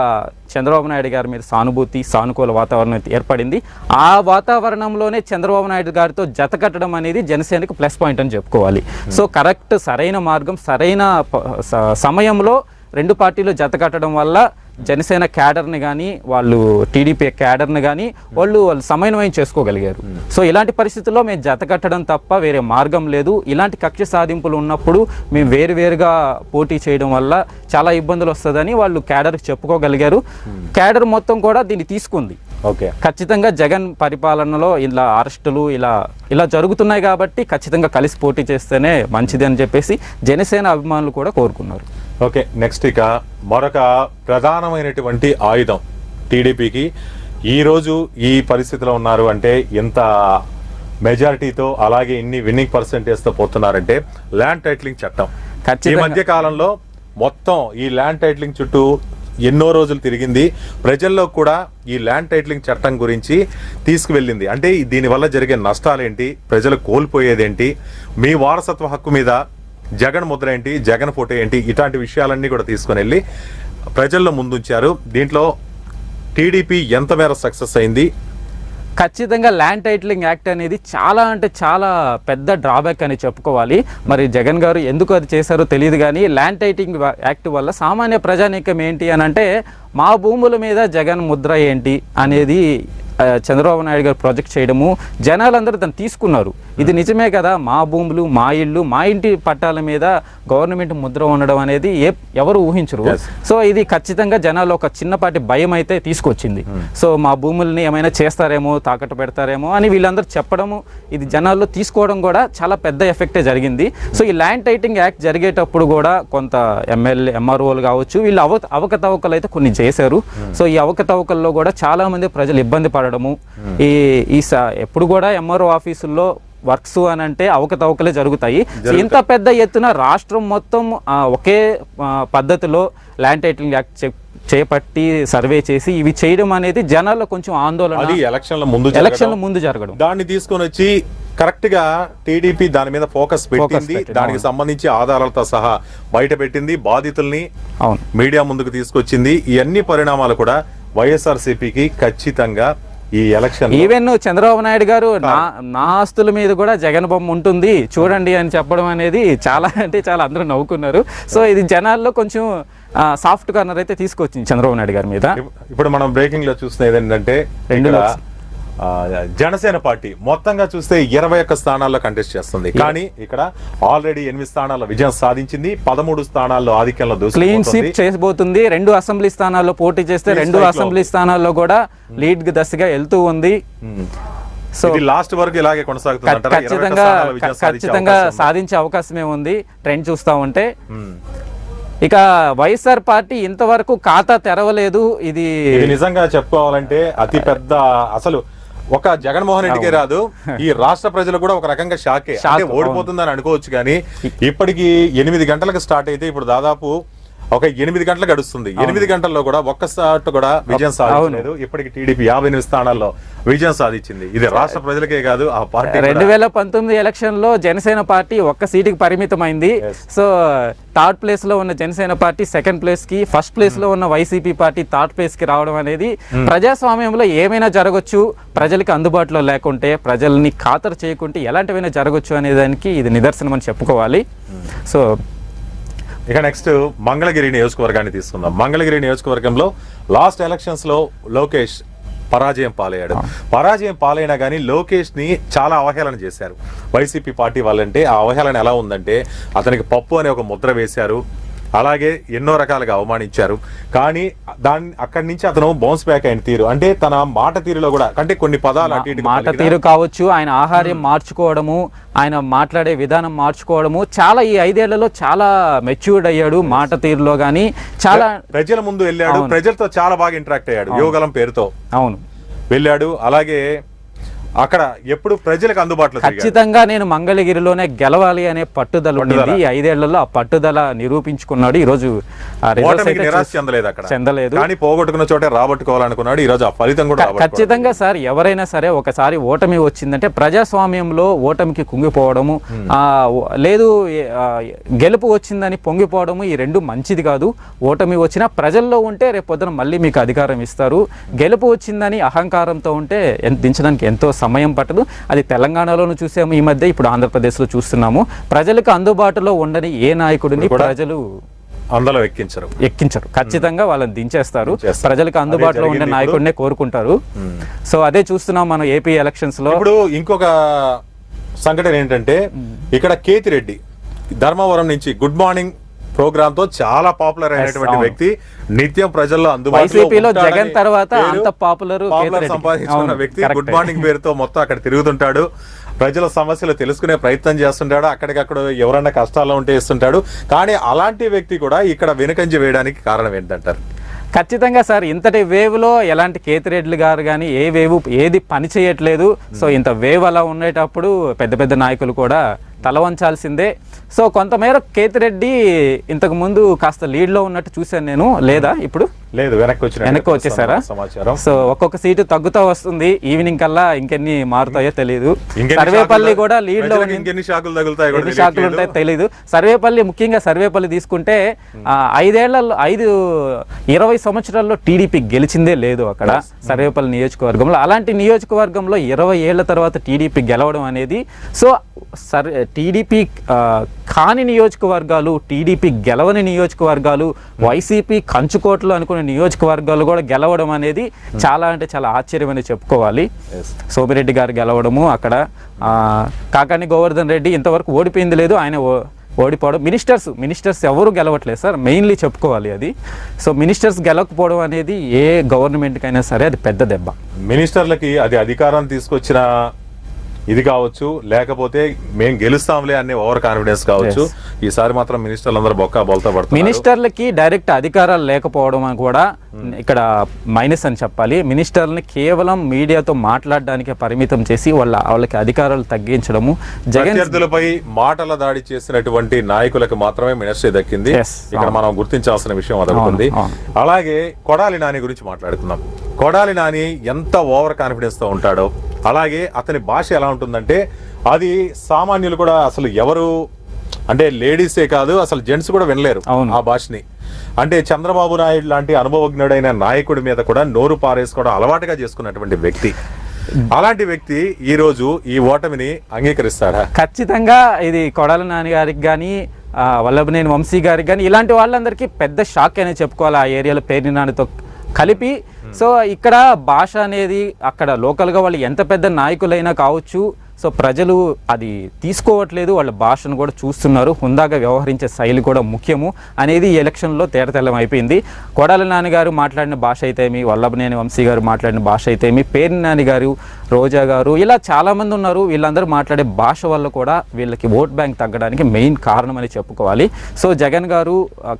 చంద్రబాబు నాయుడు గారి మీద సానుభూతి, సానుకూల వాతావరణం ఏర్పడింది. ఆ వాతావరణంలోనే చంద్రబాబు నాయుడు గారితో జత కట్టడం అనేది జనసేనకు ప్లస్ పాయింట్ అని చెప్పుకోవాలి. సో కరెక్ట్, సరైన మార్గం, సరైన సమయంలో రెండు పార్టీలు జత కట్టడం వల్ల జనసేన క్యాడర్ని కానీ వాళ్ళు టీడీపీ క్యాడర్ని కానీ వాళ్ళు సమన్వయం చేసుకోగలిగారు. సో ఇలాంటి పరిస్థితుల్లో మేము జత కట్టడం తప్ప వేరే మార్గం లేదు. ఇలాంటి కక్ష సాధింపులు ఉన్నప్పుడు మేము వేరువేరుగా పోటీ చేయడం వల్ల చాలా ఇబ్బందులు వస్తుందని వాళ్ళు క్యాడర్కి చెప్పుకోగలిగారు. క్యాడర్ మొత్తం కూడా దీన్ని తీసుకుంది. ఓకే, ఖచ్చితంగా జగన్ పరిపాలనలో ఇలా అరెస్టులు ఇలా జరుగుతున్నాయి కాబట్టి ఖచ్చితంగా కలిసి పోటీ చేస్తేనే మంచిది అని చెప్పేసి జనసేన అభిమానులు కూడా కోరుకున్నారు. ఓకే, నెక్స్ట్ ఇక మరొక ప్రధానమైనటువంటి ఆయుధం టీడీపీకి ఈరోజు ఈ పరిస్థితిలో ఉన్నారు అంటే ఎంత మెజారిటీతో అలాగే ఇన్ని విన్నింగ్ పర్సెంటేజ్తో పోతున్నారంటే ల్యాండ్ టైటిలింగ్ చట్టం. ఈ మధ్య కాలంలో మొత్తం ఈ ల్యాండ్ టైటిలింగ్ చుట్టూ ఎన్నో రోజులు తిరిగింది. ప్రజల్లో కూడా ఈ ల్యాండ్ టైటిలింగ్ చట్టం గురించి తీసుకువెళ్ళింది. అంటే దీనివల్ల జరిగే నష్టాలేంటి, ప్రజలు కోల్పోయేదేంటి, మీ వారసత్వ హక్కు మీద జగన్ ముద్ర ఏంటి, జగన్ ఫోటో ఏంటి, ఇట్లాంటి విషయాలన్నీ కూడా తీసుకుని వెళ్ళి ప్రజల్లో ముందుంచారు. దీంట్లో టీడీపీ ఎంత మేర సక్సెస్ అయింది? ఖచ్చితంగా ల్యాండ్ టైటిలింగ్ యాక్ట్ అనేది చాలా అంటే చాలా పెద్ద డ్రాబ్యాక్ అని చెప్పుకోవాలి. మరి జగన్ గారు ఎందుకు అది చేశారో తెలియదు కానీ ల్యాండ్ టైటిలింగ్ యాక్ట్ వల్ల సామాన్య ప్రజానీకం ఏంటి అని అంటే మా భూముల మీద జగన్ ముద్ర ఏంటి అనేది చంద్రబాబు నాయుడు గారు ప్రాజెక్ట్ చేయడము, జనాలందరూ దాన్ని తీసుకున్నారు. ఇది నిజమే కదా, మా భూములు, మా ఇళ్ళు, మా ఇంటి పట్టాల మీద గవర్నమెంట్ ముద్ర ఉండడం అనేది ఎవరు ఊహించరు. సో ఇది ఖచ్చితంగా జనాలు ఒక చిన్నపాటి భయం అయితే తీసుకొచ్చింది. సో మా భూముల్ని ఏమైనా చేస్తారేమో, తాకట్టు పెడతారేమో అని వీళ్ళందరూ చెప్పడము, ఇది జనాల్లో తీసుకోవడం కూడా చాలా పెద్ద ఎఫెక్టే జరిగింది. సో ఈ ల్యాండ్ టైటిలింగ్ యాక్ట్ జరిగేటప్పుడు కూడా కొంత ఎమ్మెల్యే, ఎంఆర్ఓలు కావచ్చు, వీళ్ళు అవకతవకలు అయితే కొన్ని చేశారు. సో ఈ అవకతవకల్లో కూడా చాలా మంది ప్రజలు ఇబ్బంది పడడము, ఎప్పుడు కూడా ఎంఆర్ఓ ఆఫీసుల్లో వర్క్స్ అని అంటే అవకతవకలే జరుగుతాయి. ఇంత పెద్ద ఎత్తున రాష్ట్రం మొత్తం ఒకే పద్ధతిలో ల్యాండ్ టైటిలింగ్ యాక్ట్ చేపట్టి సర్వే చేసి ఇవి చేయడం అనేది జనాల్లో కొంచెం ఆందోళన, ఎలక్షన్ల ముందు జరగడం, దాన్ని తీసుకొని వచ్చి కరెక్ట్ గా టీడీపీ దాని మీద ఫోకస్ పెట్టింది. దానికి సంబంధించి ఆధారాలతో సహా బయట పెట్టింది, బాధితుల్ని మీడియా ముందుకు తీసుకొచ్చింది. ఈ అన్ని పరిణామాలు కూడా వైఎస్ఆర్సీపీకి ఖచ్చితంగా ఈ ఎలక్షన్, ఈవెన్ చంద్రబాబు నాయుడు గారు నా ఆస్తుల మీద కూడా జగన్ బొమ్మ ఉంటుంది చూడండి అని చెప్పడం అనేది చాలా అంటే చాలా అందరూ నవ్వుకున్నారు. సో ఇది జనాల్లో కొంచెం సాఫ్ట్ కార్నర్ అయితే తీసుకొచ్చింది చంద్రబాబు నాయుడు గారి మీద. ఇప్పుడు మనం బ్రేకింగ్ లో చూస్తున్నది ఏంటంటే జనసేన పార్టీ మొత్తంగా చూస్తే 21 స్థానాల్లో కంటెస్ట్ చేస్తుంది. కానీ ఇక్కడ ఆల్రెడీ 8 స్థానాల్లో విజయం సాధించింది, 13 స్థానాల్లో ఆధిక్యంలో క్లీన్ స్వీప్ చేయబోతుంది. 2 అసెంబ్లీ స్థానాల్లో పోటీ చేస్తే 2 అసెంబ్లీ స్థానాల్లో కూడా లీడ్ దశగా వెళ్తూ ఉంది. సో లాస్ట్ వరకు ఇలాగే కొనసాగుతుంది. ఖచ్చితంగా సాధించే అవకాశమే ఉంది ట్రెండ్ చూస్తా ఉంటే. ఇక వైఎస్ఆర్ పార్టీ ఇంతవరకు ఖాతా తెరవలేదు. ఇది నిజంగా చెప్పుకోవాలంటే అతి పెద్ద, అసలు ఒక జగన్మోహన్ రెడ్డికే రాదు, ఈ రాష్ట్ర ప్రజలు కూడా ఒక రకంగా షాకే. ఓడిపోతుందని అనుకోవచ్చు కానీ ఇప్పటికి 8 గంటలకు స్టార్ట్ అయితే ఇప్పుడు దాదాపు ఒక 8 గంటలు గడుస్తుంది. 8 గంటల్లో కూడా ఒక్కసారి కూడా విజయం సాధించలేదు. ఇప్పటికి టీడీపీ 58 స్థానాల్లో విజయం సాధించింది. ఇది రాష్ట్ర ప్రజలకే కాదు, ఆ పార్టీ 2019 ఎలక్షన్ లో జనసేన పార్టీ ఒక్క సీటుకి పరిమితమైంది. సో థర్డ్ ప్లేస్ లో ఉన్న జనసేన పార్టీ సెకండ్ ప్లేస్ కి, ఫస్ట్ ప్లేస్ లో ఉన్న వైసీపీ పార్టీ థర్డ్ ప్లేస్ కి రావడం అనేది ప్రజాస్వామ్యంలో ఏమైనా జరగచ్చు, ప్రజలకి అందుబాటులో లేకుంటే, ప్రజల్ని ఖాతరు చేయకుంటే ఎలాంటివైనా జరగచ్చు అనే దానికి ఇది నిదర్శనం అని చెప్పుకోవాలి. సో ఇక నెక్స్ట్ మంగళగిరి నియోజకవర్గాన్ని తీసుకుందాం. మంగళగిరి నియోజకవర్గంలో లాస్ట్ ఎలక్షన్స్ లో లోకేష్ పరాజయం పాలయ్యాడు. పరాజయం పాలైనా కానీ లోకేష్ ని చాలా అవహేళన చేశారు వైసీపీ పార్టీ వాళ్ళంటే. ఆ అవహేళన ఎలా ఉందంటే అతనికి పప్పు అనే ఒక ముద్ర వేశారు, అలాగే ఎన్నో రకాలుగా అవమానించారు. కానీ అక్కడి నుంచి అతను బౌన్స్ బ్యాక్ అయిన తీరు, అంటే తన మాట తీరులో కూడా, అంటే కొన్ని పదాలు మాట తీరు కావచ్చు, ఆయన ఆహార్యం మార్చుకోవడము, ఆయన మాట్లాడే విధానం మార్చుకోవడము, చాలా ఈ 5 ఏళ్లలో చాలా మెచ్యూర్డ్ అయ్యాడు మాట తీరులో. గానీ చాలా ప్రజల ముందు వెళ్ళాడు, ప్రజలతో చాలా బాగా ఇంటరాక్ట్ అయ్యాడు, యువగలం పేరుతో అవును వెళ్ళాడు. అలాగే అక్కడ ఎప్పుడు ప్రజలకు అందుబాటులో తిరిగాడు. ఖచ్చితంగా నేను మంగళగిరిలోనే గెలవాలి అనే పట్టుదల ఉండింది. ఈ 5 ఏళ్లలో ఆ పట్టుదల నిరూపించుకున్నాడు. ఈ రోజు ఓటమికి నిరాశ చెందలేదు, అక్కడ చెందలేదు. కానీ పోగొట్టుకున్న చోటే రాబట్టుకోవాలనుకున్నాడు. ఈ రోజు ఆ ఫలితం కూడా ఖచ్చితంగా సార్, ఎవరైనా సరే ఒకసారి ఓటమి వచ్చిందంటే ప్రజాస్వామ్యంలో ఓటమికి కుంగిపోవడము, లేదు గెలుపు వచ్చిందని పొంగిపోవడము, ఈ రెండు మంచిది కాదు. ఓటమి వచ్చినా ప్రజల్లో ఉంటే రేపు పొద్దున మళ్ళీ మీకు అధికారం ఇస్తారు. గెలుపు వచ్చిందని అహంకారంతో ఉంటే దించడానికి ఎంతో సమయం పట్టదు. అది తెలంగాణలోనూ చూసాము ఈ మధ్య, ఇప్పుడు ఆంధ్రప్రదేశ్లో చూస్తున్నాము. ప్రజలకు అందుబాటులో ఉండని ఏ నాయకుడిని ప్రజలు అందులో ఎక్కించరు. ఖచ్చితంగా వాళ్ళని దించేస్తారు. ప్రజలకు అందుబాటులో ఉండే నాయకుడినే కోరుకుంటారు. సో అదే చూస్తున్నాం మనం ఏపీ ఎలక్షన్స్ లో. ఇప్పుడు ఇంకొక సంఘటన ఏంటంటే, ఇక్కడ కేతిరెడ్డి ధర్మవరం నుంచి గుడ్ మార్నింగ్ ప్రోగ్రామ్ తో చాలా పాపులర్ అయినటువంటి వ్యక్తి, నిత్యం ప్రజల్లో అందుబాటులో జగన్ తర్వాత అంత పాపులర్ సంపాదించుకున్న వ్యక్తి. గుడ్ మార్నింగ్ పేరుతో మొత్తం అక్కడ తిరుగుతుంటాడు, ప్రజల సమస్యలు తెలుసుకునే ప్రయత్నం చేస్తుంటాడు, అక్కడికక్కడ ఎవరన్నా కష్టాల్లో ఉంటే ఇస్తుంటాడు. కానీ అలాంటి వ్యక్తి కూడా ఇక్కడ వెనుకంజ వేయడానికి కారణం ఏంటంటారు? ఖచ్చితంగా సార్, ఇంతటి వేవ్లో ఎలాంటి కేతిరెడ్డి గారు కానీ ఏ వేవ్ ఏది పని చేయట్లేదు. సో ఇంత వేవ్ అలా ఉండేటప్పుడు పెద్ద పెద్ద నాయకులు కూడా తల వంచాల్సిందే. సో కొంతమేర కేతిరెడ్డి ఇంతకు ముందు కాస్త లీడ్లో ఉన్నట్టు చూశాను నేను. లేదా ఇప్పుడు లేదు, వెనక్కి వచ్చేసారా? సమాచారం. సో ఒక్కొక్క సీటు తగ్గుతూ వస్తుంది. ఈవినింగ్ కల్లా ఇంకెన్ని మారుతాయో తెలియదు. సర్వేపల్లి కూడా లీడ్ లో, ఎన్ని షాకులు ఉంటాయో తెలియదు. సర్వేపల్లి, ముఖ్యంగా సర్వేపల్లి తీసుకుంటే 20 సంవత్సరాల్లో టీడీపీ గెలిచిందే లేదు అక్కడ సర్వేపల్లి నియోజకవర్గంలో. అలాంటి నియోజకవర్గంలో 20 ఏళ్ల తర్వాత టీడీపీ గెలవడం అనేది, సో టీడీపీ కాని నియోజకవర్గాలు, టీడీపీ గెలవని నియోజకవర్గాలు, వైసీపీ కంచుకోట్లు అనుకునే నియోజకవర్గాలు కూడా గెలవడం అనేది చాలా అంటే చాలా ఆశ్చర్యమని చెప్పుకోవాలి. సోమిరెడ్డి గారు గెలవడము, అక్కడ కాకాని గోవర్ధన్ రెడ్డి ఇంతవరకు ఓడిపోయింది లేదు, ఆయన ఓడిపోవడం. మినిస్టర్స్ ఎవరు గెలవట్లేదు సార్, మెయిన్లీ చెప్పుకోవాలి అది. సో మినిస్టర్స్ గెలవకపోవడం అనేది ఏ గవర్నమెంట్కైనా సరే అది పెద్ద దెబ్బ. మినిస్టర్లకి అది అధికారం తీసుకొచ్చిన ఇది కావచ్చు, లేకపోతే మేము గెలుస్తాంలే అనే ఓవర్ కాన్ఫిడెన్స్ కావచ్చు. ఈసారి మాత్రం మినిస్టర్లు అందరూ బొల్తా పడుతున్నారు. మినిస్టర్లకి డైరెక్ట్ అధికారాలు లేకపోవడం కూడా ఇక్కడ మైనస్ అని చెప్పాలి. మినిస్టర్లని కేవలం మీడియాతో మాట్లాడడానికే పరిమితం చేసి వాళ్ళకి అధికారాలు తగ్గించడము, ప్రత్యర్థులపై మాటల దాడి చేసినటువంటి నాయకులకు మాత్రమే మినిస్ట్రీ దక్కింది. ఇక్కడ మనం గుర్తించాల్సిన విషయం అదొకటి. అలాగే కొడాలి నాని గురించి మాట్లాడుకుందాం. కొడాలి నాని ఎంత ఓవర్ కాన్ఫిడెన్స్ తో ఉంటాడో, అలాగే అతని భాష ఎలా ఉంటుందంటే అది సామాన్యులు కూడా అసలు ఎవరు అంటే లేడీసే కాదు అసలు జెంట్స్ కూడా వినలేరు ఆ భాషని. అంటే చంద్రబాబు నాయుడు లాంటి అనుభవజ్ఞుడైన నాయకుడి మీద కూడా నోరు పారేసుకోవడం అలవాటుగా చేసుకున్నటువంటి వ్యక్తి. అలాంటి వ్యక్తి ఈ రోజు ఈ ఓటమిని అంగీకరిస్తాడా? ఖచ్చితంగా ఇది కొడాలి నాని గారికి కానీ, వల్లభనేని వంశీ గారికి కానీ, ఇలాంటి వాళ్ళందరికీ పెద్ద షాక్ అనే చెప్పుకోవాలి. ఆ ఏరియాలో పేర్ని నానితో కలిపి. సో ఇక్కడ భాష అనేది అక్కడ లోకల్గా వాళ్ళు ఎంత పెద్ద నాయకులైనా కావచ్చు, సో ప్రజలు అది తీసుకోవట్లేదు, వాళ్ళ భాషను కూడా చూస్తున్నారు. హుందాగా వ్యవహరించే శైలి కూడా ముఖ్యము అనేది ఈ ఎలక్షన్లో తేటతెల్లం అయిపోయింది. కొడాలి నాని గారు మాట్లాడిన భాష అయితేమి, వల్లభనేని వంశీ గారు మాట్లాడిన భాష అయితేమి, పేర్ని నాని గారు, రోజా గారు, ఇలా చాలామంది ఉన్నారు. వీళ్ళందరూ మాట్లాడే భాష వల్ల కూడా వీళ్ళకి ఓట్ బ్యాంక్ తగ్గడానికి మెయిన్ కారణం అని చెప్పుకోవాలి. సో జగన్ గారు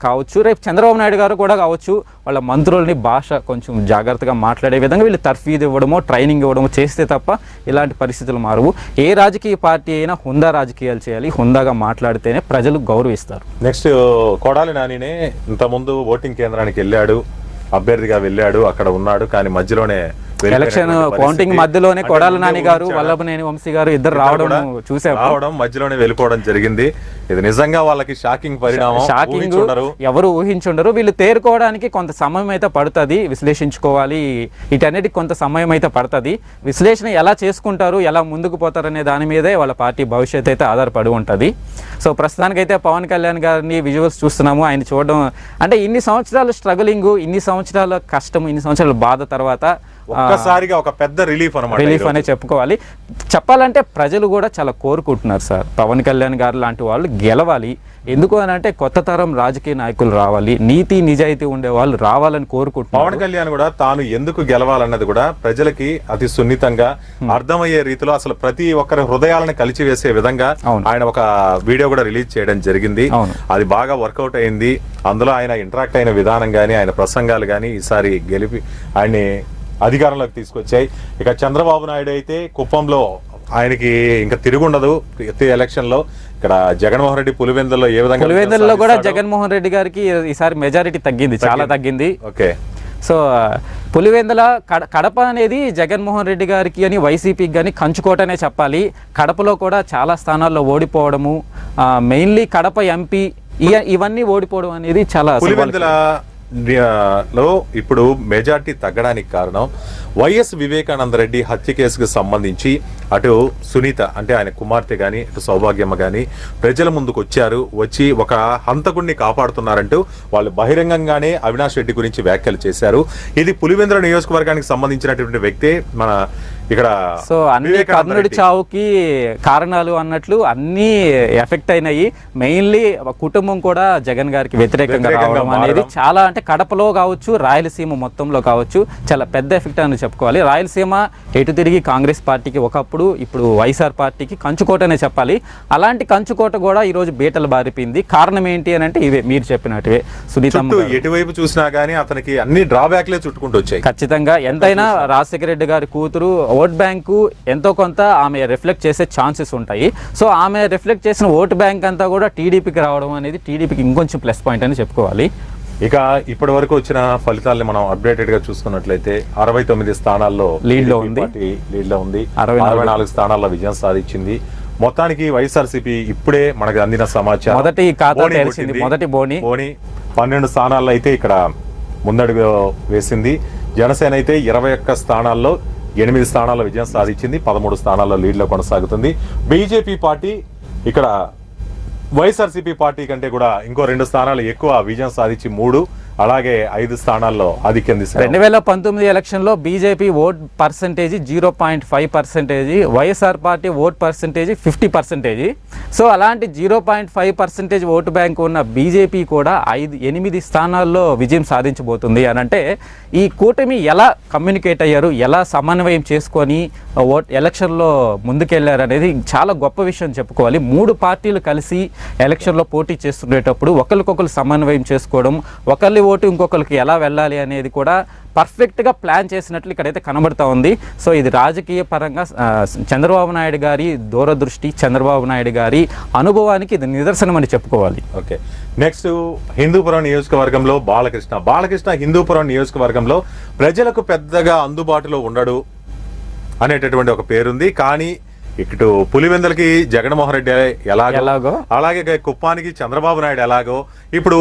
కావచ్చు, రేపు చంద్రబాబు నాయుడు గారు కూడా కావచ్చు, వాళ్ళ మంత్రులని భాష కొంచెం జాగ్రత్తగా మాట్లాడే విధంగా వీళ్ళు తర్ఫీదు ఇవ్వడమో, ట్రైనింగ్ ఇవ్వడమో చేస్తే తప్ప ఇలాంటి పరిస్థితులు మారవు. ఏ రాజకీయ పార్టీ అయినా హుందా రాజకీయాలు చేయాలి, హుందాగా మాట్లాడితేనే ప్రజలు గౌరవిస్తారు. నెక్స్ట్ కొడాలి నానినే ఇంతకుముందు ఓటింగ్ కేంద్రానికి వెళ్ళాడు, అభ్యర్థిగా వెళ్ళాడు, అక్కడ ఉన్నాడు. కానీ మధ్యలోనే ఎలక్షన్ కౌంటింగ్ మధ్యలోనే కొడాలి నాని గారు, వల్లభనేని వంశీ గారు ఇద్దరు రావడం మధ్యలోనే వెళ్ళిపోవడం జరిగింది. ఇది నిజంగా వాళ్ళకి షాకింగ్ పరిణామం. షాకింగ్, ఎవరు ఊహించుండరు. వీళ్ళు తేరుకోవడానికి కొంత సమయం అయితే పడుతుంది, విశ్లేషించుకోవాలి, వీటన్నిటికి కొంత సమయం అయితే పడుతుంది. విశ్లేషణ ఎలా చేసుకుంటారు, ఎలా ముందుకు పోతారనే దాని మీదే వాళ్ళ పార్టీ భవిష్యత్తు అయితే ఆధారపడి ఉంటుంది. సో ప్రస్తుతానికైతే పవన్ కళ్యాణ్ గారిని విజువల్స్ చూస్తున్నాము. ఆయన చూడడం అంటే ఇన్ని సంవత్సరాల స్ట్రగులింగ్, ఇన్ని సంవత్సరాల కష్టం, ఇన్ని సంవత్సరాల బాధ తర్వాత ఒక్కసారిగా ఒక పెద్ద రిలీఫ్ అనే చెప్పుకోవాలి. చెప్పాలంటే ప్రజలు కూడా చాలా కోరుకుంటున్నారు సార్, పవన్ కళ్యాణ్ గారు లాంటి వాళ్ళు గెలవాలి. ఎందుకు అని అంటే కొత్త తరం రాజకీయ నాయకులు రావాలి, నీతి నిజాయితీ ఉండే వాళ్ళు రావాలని కోరుకుంటున్నారు. పవన్ కళ్యాణ్ కూడా తాను ఎందుకు గెలవాలన్నది కూడా ప్రజలకి అతి సున్నితంగా అర్థమయ్యే రీతిలో అసలు ప్రతి ఒక్కరి హృదయాలను కలిచివేసే విధంగా ఆయన ఒక వీడియో కూడా రిలీజ్ చేయడం జరిగింది. అది బాగా వర్కౌట్ అయింది. అందులో ఆయన ఇంటరాక్ట్ అయిన విధానం గానీ, ఆయన ప్రసంగాలు గానీ ఈసారి గెలిపి ఆయన్ని అధికారంలోకి తీసుకొచ్చాయి. ఇక చంద్రబాబు నాయుడు అయితే కుప్పంలో ఆయనకి ఇంకా తిరుగుండదు ఎలక్షన్ లో. ఇక్కడ జగన్మోహన్ రెడ్డి పులివెందుల్లో ఏ విధంగా, పులివెందుల్లో కూడా జగన్మోహన్ రెడ్డి గారికి ఈసారి మెజారిటీ తగ్గింది, చాలా తగ్గింది. ఓకే, సో పులివెందుల కడప అనేది జగన్మోహన్ రెడ్డి గారికి అని వైసీపీకి కానీ కంచుకోటనే చెప్పాలి. కడపలో కూడా చాలా స్థానాల్లో ఓడిపోవడము, మెయిన్లీ కడప ఎంపీ ఇవన్నీ ఓడిపోవడం అనేది చాలా. పులివెందులలో ఇప్పుడు మెజార్టీ తగ్గడానికి కారణం వైఎస్ వివేకానంద రెడ్డి హత్య కేసుకు సంబంధించి అటు సునీత అంటే ఆయన కుమార్తె కానీ అటు సౌభాగ్యమ్మ కానీ ప్రజల ముందుకు వచ్చి ఒక హంతకుడిని కాపాడుతున్నారంటూ వాళ్ళు బహిరంగంగానే అవినాష్ రెడ్డి గురించి వ్యాఖ్యలు చేశారు. ఇది పులివెందుల నియోజకవర్గానికి సంబంధించినటువంటి వ్యక్తే మన ఇక్కడ. సో అన్ని కర్ణుడి చావుకి కారణాలు అన్నట్లు అన్ని ఎఫెక్ట్ అయినాయి. మెయిన్లీ కుటుంబం కూడా జగన్ గారికి వ్యతిరేకంగా రావడం అనేది చాలా, అంటే కడపలో కావచ్చు రాయలసీమ మొత్తంలో కావచ్చు చాలా పెద్ద ఎఫెక్ట్ అని చెప్పుకోవాలి. రాయలసీమ ఎటు తిరిగి కాంగ్రెస్ పార్టీకి ఒకప్పుడు, ఇప్పుడు వైఎస్ఆర్ పార్టీకి కంచుకోటనే చెప్పాలి. అలాంటి కంచుకోట కూడా ఈ రోజు బీటలు బారిపోయింది. కారణం ఏంటి అని అంటే ఇవే మీరు చెప్పినట్టువే. సునీతమ్మ ఎటువైపు చూసినా గానీ అతనికి అన్ని డ్రాబ్యాక్లే చుట్టుకుంటూ వచ్చాయి. ఖచ్చితంగా ఎంతైనా రాజశేఖర రెడ్డి గారి కూతురు, ఓట్ బ్యాంకు ఎంతో కొంత ఆమె రిఫ్లెక్ట్ చేసే ఛాన్సెస్ ఉంటాయి. సో ఆమె రిఫ్లెక్ట్ చేసిన ఓటు బ్యాంక్ అంతా కూడా టీడీపీకి రావడం అనేది టీడీపీకి ఇంకొంచెం ప్లస్ పాయింట్ అని చెప్పుకోవాలి. ఇక ఇప్పటి వరకు వచ్చిన ఫలితాలను మనం అప్డేటెడ్ గా చూసుకున్నట్లయితే 69 స్థానాల్లో లీడ్ లో ఉంది, 64 స్థానాల్లో విజయం సాధించింది. మొత్తానికి వైఎస్ఆర్సీపీ ఇప్పుడే మనకు అందిన సమాచారం మొదటి ఖాతా తెలిసింది, మొదటి బోని 12 స్థానాల్లో అయితే ఇక్కడ ముందడుగు వేసింది. జనసేన అయితే 21 స్థానాల్లో 8 స్థానాల్లో విజయం సాధించింది, 13 స్థానాల్లో లీడ్లో కొనసాగుతుంది. బీజేపీ పార్టీ ఇక్కడ వైఎస్ఆర్సీపీ పార్టీ కంటే కూడా ఇంకో 2 స్థానాలు ఎక్కువ విజయం సాధించి 3, అలాగే 5 స్థానాల్లో ఆధిక్యం తీసుకుంది. 2019 ఎలక్షన్ లో BJP vote percentage 0.5%, YSR party vote percentage 50%. So అలాంటి 0.5% ఓటు బ్యాంక్ ఉన్న బీజేపీ కూడా 8 స్థానాల్లో విజయం సాధించబోతుంది అని అంటే ఈ కూటమి ఎలా కమ్యూనికేట్ అయ్యారు, ఎలా సమన్వయం చేసుకొని ఎలక్షన్లో ముందుకెళ్లారు అనేది చాలా గొప్ప విషయం చెప్పుకోవాలి. 3 పార్టీలు కలిసి ఎలక్షన్లో పోటీ చేస్తుండేటప్పుడు ఒకరికొకరు సమన్వయం చేసుకోవడం, ఒకరి ఓటు ఇంకొకరికి ఎలా వెళ్ళాలి అనేది కూడా పర్ఫెక్ట్గా ప్లాన్ చేసినట్లు ఇక్కడైతే కనబడుతూ ఉంది. సో ఇది రాజకీయ పరంగా చంద్రబాబు నాయుడు గారి దూరదృష్టి, చంద్రబాబు నాయుడు గారి అనుభవానికి ఇది నిదర్శనం అని చెప్పుకోవాలి. ఓకే, నెక్స్ట్ హిందూపురం నియోజకవర్గంలో బాలకృష్ణ హిందూపురం నియోజకవర్గంలో ప్రజలకు పెద్దగా అందుబాటులో ఉండడు అనేటటువంటి ఒక పేరుంది. కానీ ఇటు పులివెందులకి జగన్మోహన్ రెడ్డి ఎలాగో, అలాగే కుప్పానికి చంద్రబాబు నాయుడు ఎలాగో, ఇప్పుడు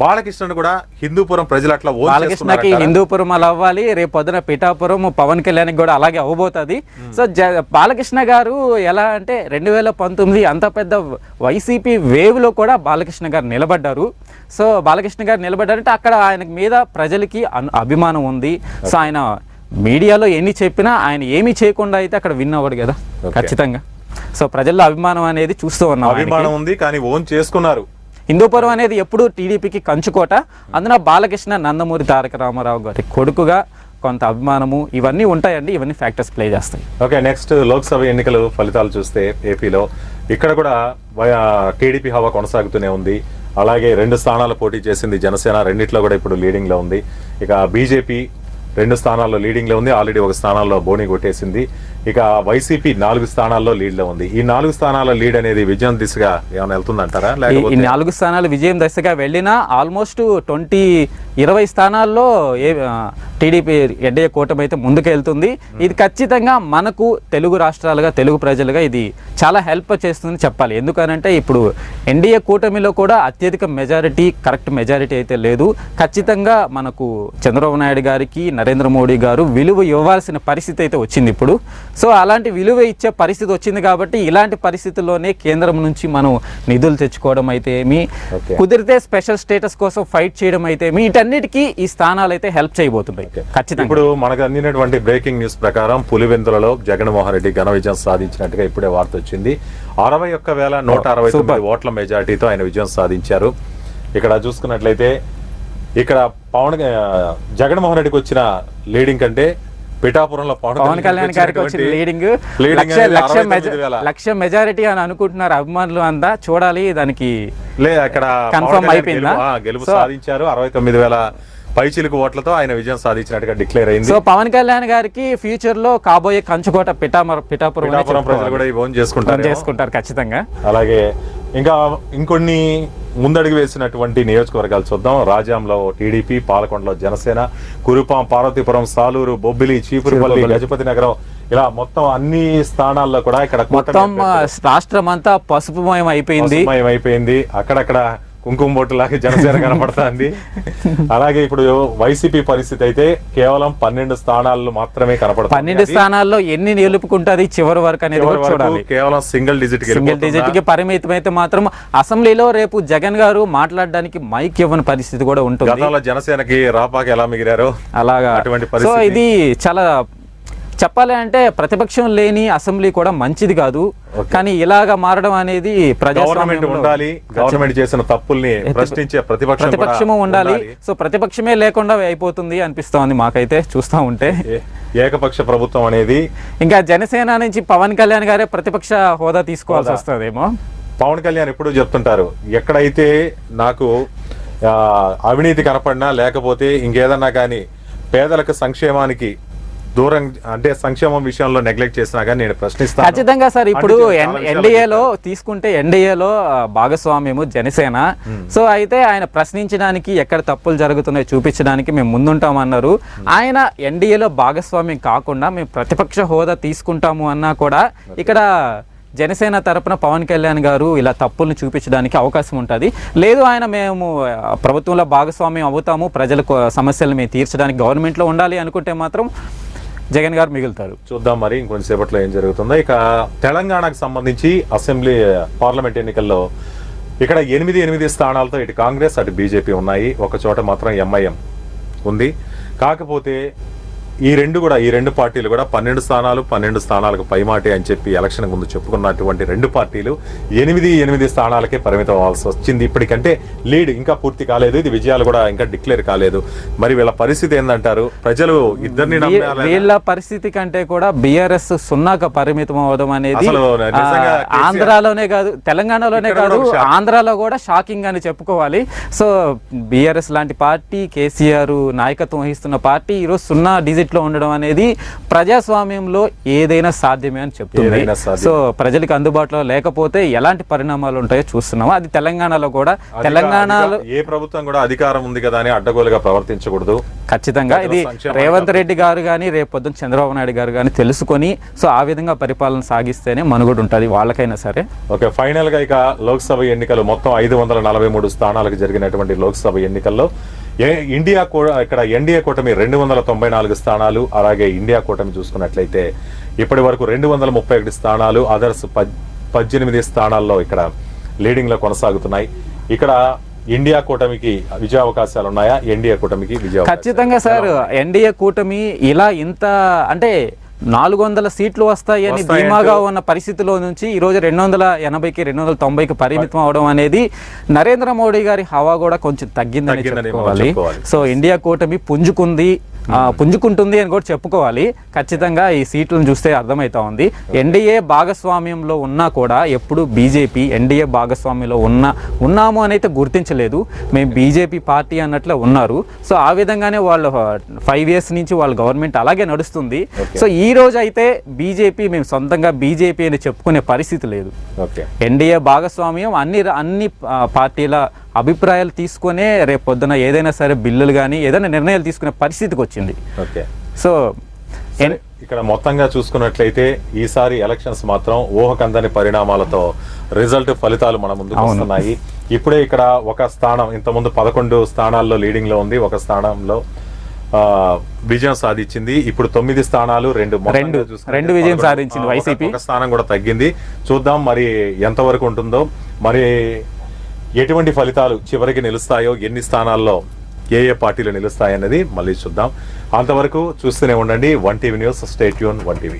బాలకృష్ణ కూడా హిందూపురం ప్రజలు అట్లా బాలకృష్ణకి హిందూపురం అలా అవ్వాలి, రేపు పొద్దున పిఠాపురం పవన్ కళ్యాణ్ కూడా అలాగే అవ్వబోతుంది. సో బాలకృష్ణ గారు ఎలా అంటే 2019 అంత పెద్ద వైసీపీ వేవ్ లో కూడా బాలకృష్ణ గారు నిలబడ్డారు. సో బాలకృష్ణ గారు నిలబడ్డారంటే అక్కడ ఆయన మీద ప్రజలకి అభిమానం ఉంది. సో ఆయన మీడియాలో ఎన్ని చెప్పినా ఆయన ఏమీ చేయకుండా అయితే అక్కడ విన్ అవ్వడు కదా ఖచ్చితంగా. సో ప్రజల్లో అభిమానం అనేది చూస్తూ ఉన్నాం, అభిమానం ఉంది కానీ ఓన్ చేసుకున్నారు. హిందూపురం అనేది ఎప్పుడు టీడీపీకి కంచుకోట. అందున బాలకృష్ణ నందమూరి తారక రామారావు గారి కొడుకుగా కొంత అభిమానము ఇవన్నీ ఉంటాయండి, ఇవన్నీ ఫ్యాక్టర్స్ ప్లే చేస్తాయి. ఓకే, నెక్స్ట్ లోక్సభ ఎన్నికలు ఫలితాలు చూస్తే ఏపీలో ఇక్కడ కూడా టీడీపీ హవా కొనసాగుతూనే ఉంది. అలాగే 2 స్థానాలు పోటీ చేసింది జనసేన, రెండిట్లో కూడా ఇప్పుడు లీడింగ్ లో ఉంది. ఇక బీజేపీ 2 స్థానాల్లో లీడింగ్ లో ఉంది, ఆల్రెడీ 1 స్థానాల్లో బోని కొట్టేసింది. ఇక వైసీపీ 4 స్థానాల్లో లీడ్ లో ఉంది. ఈ 4 స్థానాల లీడ్ అనేది విజయం దిశగా ఏమైనా వెళ్తుందంటారా? ఈ 4 స్థానాలు విజయం దిశగా వెళ్ళినా ఆల్మోస్ట్ 20 స్థానాల్లో టీడీపీ ఎన్డీఏ కూటమి అయితే ముందుకు వెళ్తుంది. ఇది ఖచ్చితంగా మనకు తెలుగు రాష్ట్రాలుగా, తెలుగు ప్రజలుగా ఇది చాలా హెల్ప్ చేస్తుందని చెప్పాలి. ఎందుకనంటే ఇప్పుడు ఎన్డీఏ కూటమిలో కూడా అత్యధిక మెజారిటీ, కరెక్ట్ మెజారిటీ అయితే లేదు. ఖచ్చితంగా మనకు చంద్రబాబు నాయుడు గారికి నరేంద్ర మోడీ గారు విలువ ఇవ్వాల్సిన పరిస్థితి అయితే వచ్చింది ఇప్పుడు. సో అలాంటి విలువ ఇచ్చే పరిస్థితి వచ్చింది కాబట్టి ఇలాంటి పరిస్థితుల్లోనే కేంద్రం నుంచి మనం నిధులు తెచ్చుకోవడం అయితే ఏమి, కుదిరితే స్పెషల్ స్టేటస్ కోసం ఫైట్ చేయడం అయితే ఏమి, వీటన్నిటికీ ఈ స్థానాలు అయితే హెల్ప్ చేయబోతున్నాయి ఖచ్చితంగా. ఇప్పుడు మనకు అందినటువంటి బ్రేకింగ్ న్యూస్ ప్రకారం పులివెందులలో జగన్మోహన్ రెడ్డి ఘన విజయం సాధించినట్టుగా ఇప్పుడే వార్త వచ్చింది. 61,169 ఓట్ల మెజార్టీతో ఆయన విజయం సాధించారు. ఇక్కడ చూసుకున్నట్లయితే ఇక్కడ జగన్మోహన్ రెడ్డికి వచ్చిన లీడింగ్ కంటే పిఠాపురంలో పవన్ కళ్యాణ్ గారికి వచ్చిన లీడింగ్ 1,00,000 మెజారిటీ అని అనుకుంటున్నారు అభిమానులు అంతా. చూడాలి దానికి అక్కడ కన్ఫర్మ్ అయిపోయిందా. గెలుపు సాధించారు. పైచిలుకు ఓట్లతో ఆయన విజయం సాధించినట్టుగా డిక్లేర్ అయింది. సో పవన్ కళ్యాణ్ గారికి ఫ్యూచర్ లో కాబోయే కంచుకోట పిఠాపురం ప్రజలు కూడా ఓన్ చేసుకుంటారు ఖచ్చితంగా. అలాగే ఇంకా ఇంకొన్ని ముందడుగు వేసినటువంటి నియోజకవర్గాలు చూద్దాం. రాజాంలో టీడీపీ, పాలకొండలో జనసేన, కురుపాం, పార్వతీపురం, సాలూరు, బొబ్బిలి, చీపురుపల్లి, గజపతి నగరం, ఇలా మొత్తం అన్ని స్థానాల్లో కూడా ఇక్కడ మొత్తం రాష్ట్రం అంతా పసుపుమయం అయిపోయింది. అక్కడక్కడ కుంకుమ బొట్టు లాగా జనసేన కనపడుతుంది. అలాగే ఇప్పుడు వైసీపీ పరిస్థితి అయితే కేవలం 12 స్థానాల్లో మాత్రమే కనపడుతుంది. 12 స్థానాల్లో ఎన్ని నిలుపుకుంటుంది చివరి వరకు అనేది చూడాలి. కేవలం సింగిల్ డిజిట్ కి పరిమితం అయితే మాత్రం అసెంబ్లీలో రేపు జగన్ గారు మాట్లాడడానికి మైక్ ఇవ్వని పరిస్థితి కూడా ఉంటుంది. గతంలో జనసేనకి రాపాకి ఎలా మిగిలారో అలాగా అటువంటి పరిస్థితి. సో ఇది చాలా చెప్పాలి అంటే ప్రతిపక్షం లేని అసెంబ్లీ కూడా మంచిది కాదు. కానీ ఇలాగా మారడం అనేది గవర్నమెంట్ ఉండాలి, గవర్నమెంట్ చేసిన తప్పుల్ని ప్రశ్నించే ప్రతిపక్షము ఉండాలి. సో ప్రతిపక్షమే లేకుండా అయిపోతుంది అనిపిస్తోంది మాకైతే చూస్తూ ఉంటే. ఏకపక్ష ప్రభుత్వం అనేది ఇంకా జనసేన నుంచి పవన్ కళ్యాణ్ గారే ప్రతిపక్ష హోదా తీసుకోవాల్సి వస్తుందేమో. పవన్ కళ్యాణ్ ఎప్పుడు చెప్తుంటారు, ఎక్కడైతే నాకు అవినీతి కనపడినా లేకపోతే ఇంకేదన్నా కానీ పేదలకు సంక్షేమానికి దూరం అంటే సంక్షేమం విషయంలో నెగ్లెక్ట్ చేసినా కానీ నేను ప్రశ్నిస్తాను. ఖచ్చితంగా సార్. ఇప్పుడు ఎన్డీఏలో తీసుకుంటే ఎన్డీఏలో భాగస్వామ్యము జనసేన. సో అయితే ఆయన ప్రశ్నించడానికి ఎక్కడ తప్పులు జరుగుతున్నాయో చూపించడానికి మేము ముందుంటామన్నారు. ఆయన ఎన్డీఏలో భాగస్వామ్యం కాకుండా మేము ప్రతిపక్ష హోదా తీసుకుంటాము అన్నా కూడా ఇక్కడ జనసేన తరపున పవన్ కళ్యాణ్ గారు ఇలా తప్పుల్ని చూపించడానికి అవకాశం ఉంటుంది. లేదు ఆయన మేము ప్రభుత్వంలో భాగస్వామ్యం అవుతాము, ప్రజల సమస్యలు మేము తీర్చడానికి గవర్నమెంట్లో ఉండాలి అనుకుంటే మాత్రం జగన్ గారు మిగులుతారు. చూద్దాం మరి ఇంకొంచెంసేపట్లో ఏం జరుగుతుందో. ఇక తెలంగాణకు సంబంధించి అసెంబ్లీ పార్లమెంట్ ఎన్నికల్లో ఇక్కడ 8 స్థానాలతో ఇటు కాంగ్రెస్ అటు బీజేపీ ఉన్నాయి. ఒక చోట మాత్రం ఎంఐఎం ఉంది. కాకపోతే ఈ రెండు పార్టీలు కూడా 12 స్థానాలకు పైమాటే అని చెప్పి ఎలక్షన్ ముందు చెప్పుకున్నటువంటి రెండు పార్టీలు 8 స్థానాలకే పరిమితం అవ్వాల్సి వచ్చింది. ఇప్పటికంటే లీడ్ ఇంకా పూర్తి కాలేదు, ఇది విజయాలు కూడా ఇంకా డిక్లేర్ కాలేదు. మరి వీళ్ళ పరిస్థితి ఏందంటారు? ప్రజలు ఇద్దరిని వీళ్ళ పరిస్థితి కంటే కూడా బీఆర్ఎస్ 0కు పరిమితం అవడం అనేది ఆంధ్రాలోనే కాదు తెలంగాణలోనే కాదు ఆంధ్రాలో కూడా షాకింగ్ అని చెప్పుకోవాలి. సో బీఆర్ఎస్ లాంటి పార్టీ, కేసీఆర్ నాయకత్వం వహిస్తున్న పార్టీ ఈరోజు 0 డిజిట్ లో ఉండడం అనేది ప్రజాస్వామ్యంలో ఏదైనా సాధ్యమే అని చెప్తుంది. సో ప్రజలకు అందుబాటులో లేకపోతే ఎలాంటి పరిణామాలు ఉంటాయో చూస్తున్నాము. అది తెలంగాణలో కూడా తెలంగాణలో ఏ ప్రభుత్వం కూడా అధికారం ఉంది కదా అని అడ్డగోలుగా ప్రవర్తించకూడదు. ఖచ్చితంగా ఇది రేవంత్ రెడ్డి గారు కానీ రేపు పొద్దున్న చంద్రబాబు నాయుడు గారు కానీ తెలుసుకొని సో ఆ విధంగా పరిపాలన సాగిస్తేనే మనుగడ ఉంటుంది వాళ్ళకైనా సరే. ఓకే, ఫైనల్ గా ఇక లోక్సభ ఎన్నికలు మొత్తం 543 స్థానాలకు జరిగినటువంటి లోక్సభ ఎన్నికల్లో ఇక్కడ ఎన్డీఏ కూటమి 294 స్థానాలు, అలాగే ఇండియా కూటమి చూసుకున్నట్లయితే ఇప్పటి వరకు 231 స్థానాలు, అదర్స్ 18 స్థానాల్లో ఇక్కడ లీడింగ్ లో కొనసాగుతున్నాయి. ఇక్కడ ఇండియా కూటమికి విజయావకాశాలు ఉన్నాయా? ఎన్డీఏ కూటమికి విజయావకాశాలు ఖచ్చితంగా సార్. ఎన్డీఏ కూటమి ఇలా ఇంత అంటే 400 సీట్లు వస్తాయని ధీమాగా ఉన్న పరిస్థితిలో నుంచి ఈరోజు 280కి 290కి పరిమితం అవడం అనేది నరేంద్ర మోడీ గారి హవా కూడా కొంచెం తగ్గిందని చెప్పుకోవాలి. సో ఇండియా కూటమి పుంజుకుంటుంది అని కూడా చెప్పుకోవాలి. ఖచ్చితంగా ఈ సీట్లను చూస్తే అర్థమవుతా ఉంది. ఎన్డీఏ భాగస్వామ్యంలో ఉన్నా కూడా ఎప్పుడు బీజేపీ ఎన్డీఏ భాగస్వామ్యంలో ఉన్నాము అని అయితే గుర్తించలేదు. మేము బీజేపీ పార్టీ అన్నట్లే ఉన్నారు. సో ఆ విధంగానే వాళ్ళు 5 years నుంచి వాళ్ళ గవర్నమెంట్ అలాగే నడుస్తుంది. సో ఈ రోజు అయితే బీజేపీ మేము సొంతంగా బీజేపీ అని చెప్పుకునే పరిస్థితి లేదు. ఎన్డీఏ భాగస్వామ్యం అన్ని పార్టీల అభిప్రాయాలు తీసుకునే రేపు పొద్దున ఏదైనా సరే బిల్లులు కానీ ఏదైనా నిర్ణయాలు తీసుకునే పరిస్థితికి వచ్చింది. సో ఇక్కడ మొత్తంగా చూసుకున్నట్లయితే ఈసారి ఎలక్షన్స్ మాత్రం ఊహకందని పరిణామాలతో ఫలితాలు మన ముందుకు వస్తున్నాయి. ఇప్పుడే ఇక్కడ ఒక స్థానం ఇంతకుముందు 11 స్థానాల్లో లీడింగ్ లో ఉంది, ఒక స్థానంలో విజయం సాధించింది. ఇప్పుడు 9 స్థానాలు రెండు విజయం సాధించింది వైసీపీ. ఒక స్థానం కూడా తగ్గింది. చూద్దాం మరి ఎంతవరకు ఉంటుందో, మరి ఎటువంటి ఫలితాలు చివరికి నిలుస్తాయో, ఎన్ని స్థానాల్లో ఏ పార్టీలు నిలుస్తాయన్నది మళ్ళీ చూద్దాం. అంతవరకు చూస్తూనే ఉండండి 1TV news. Stay tune 1TV.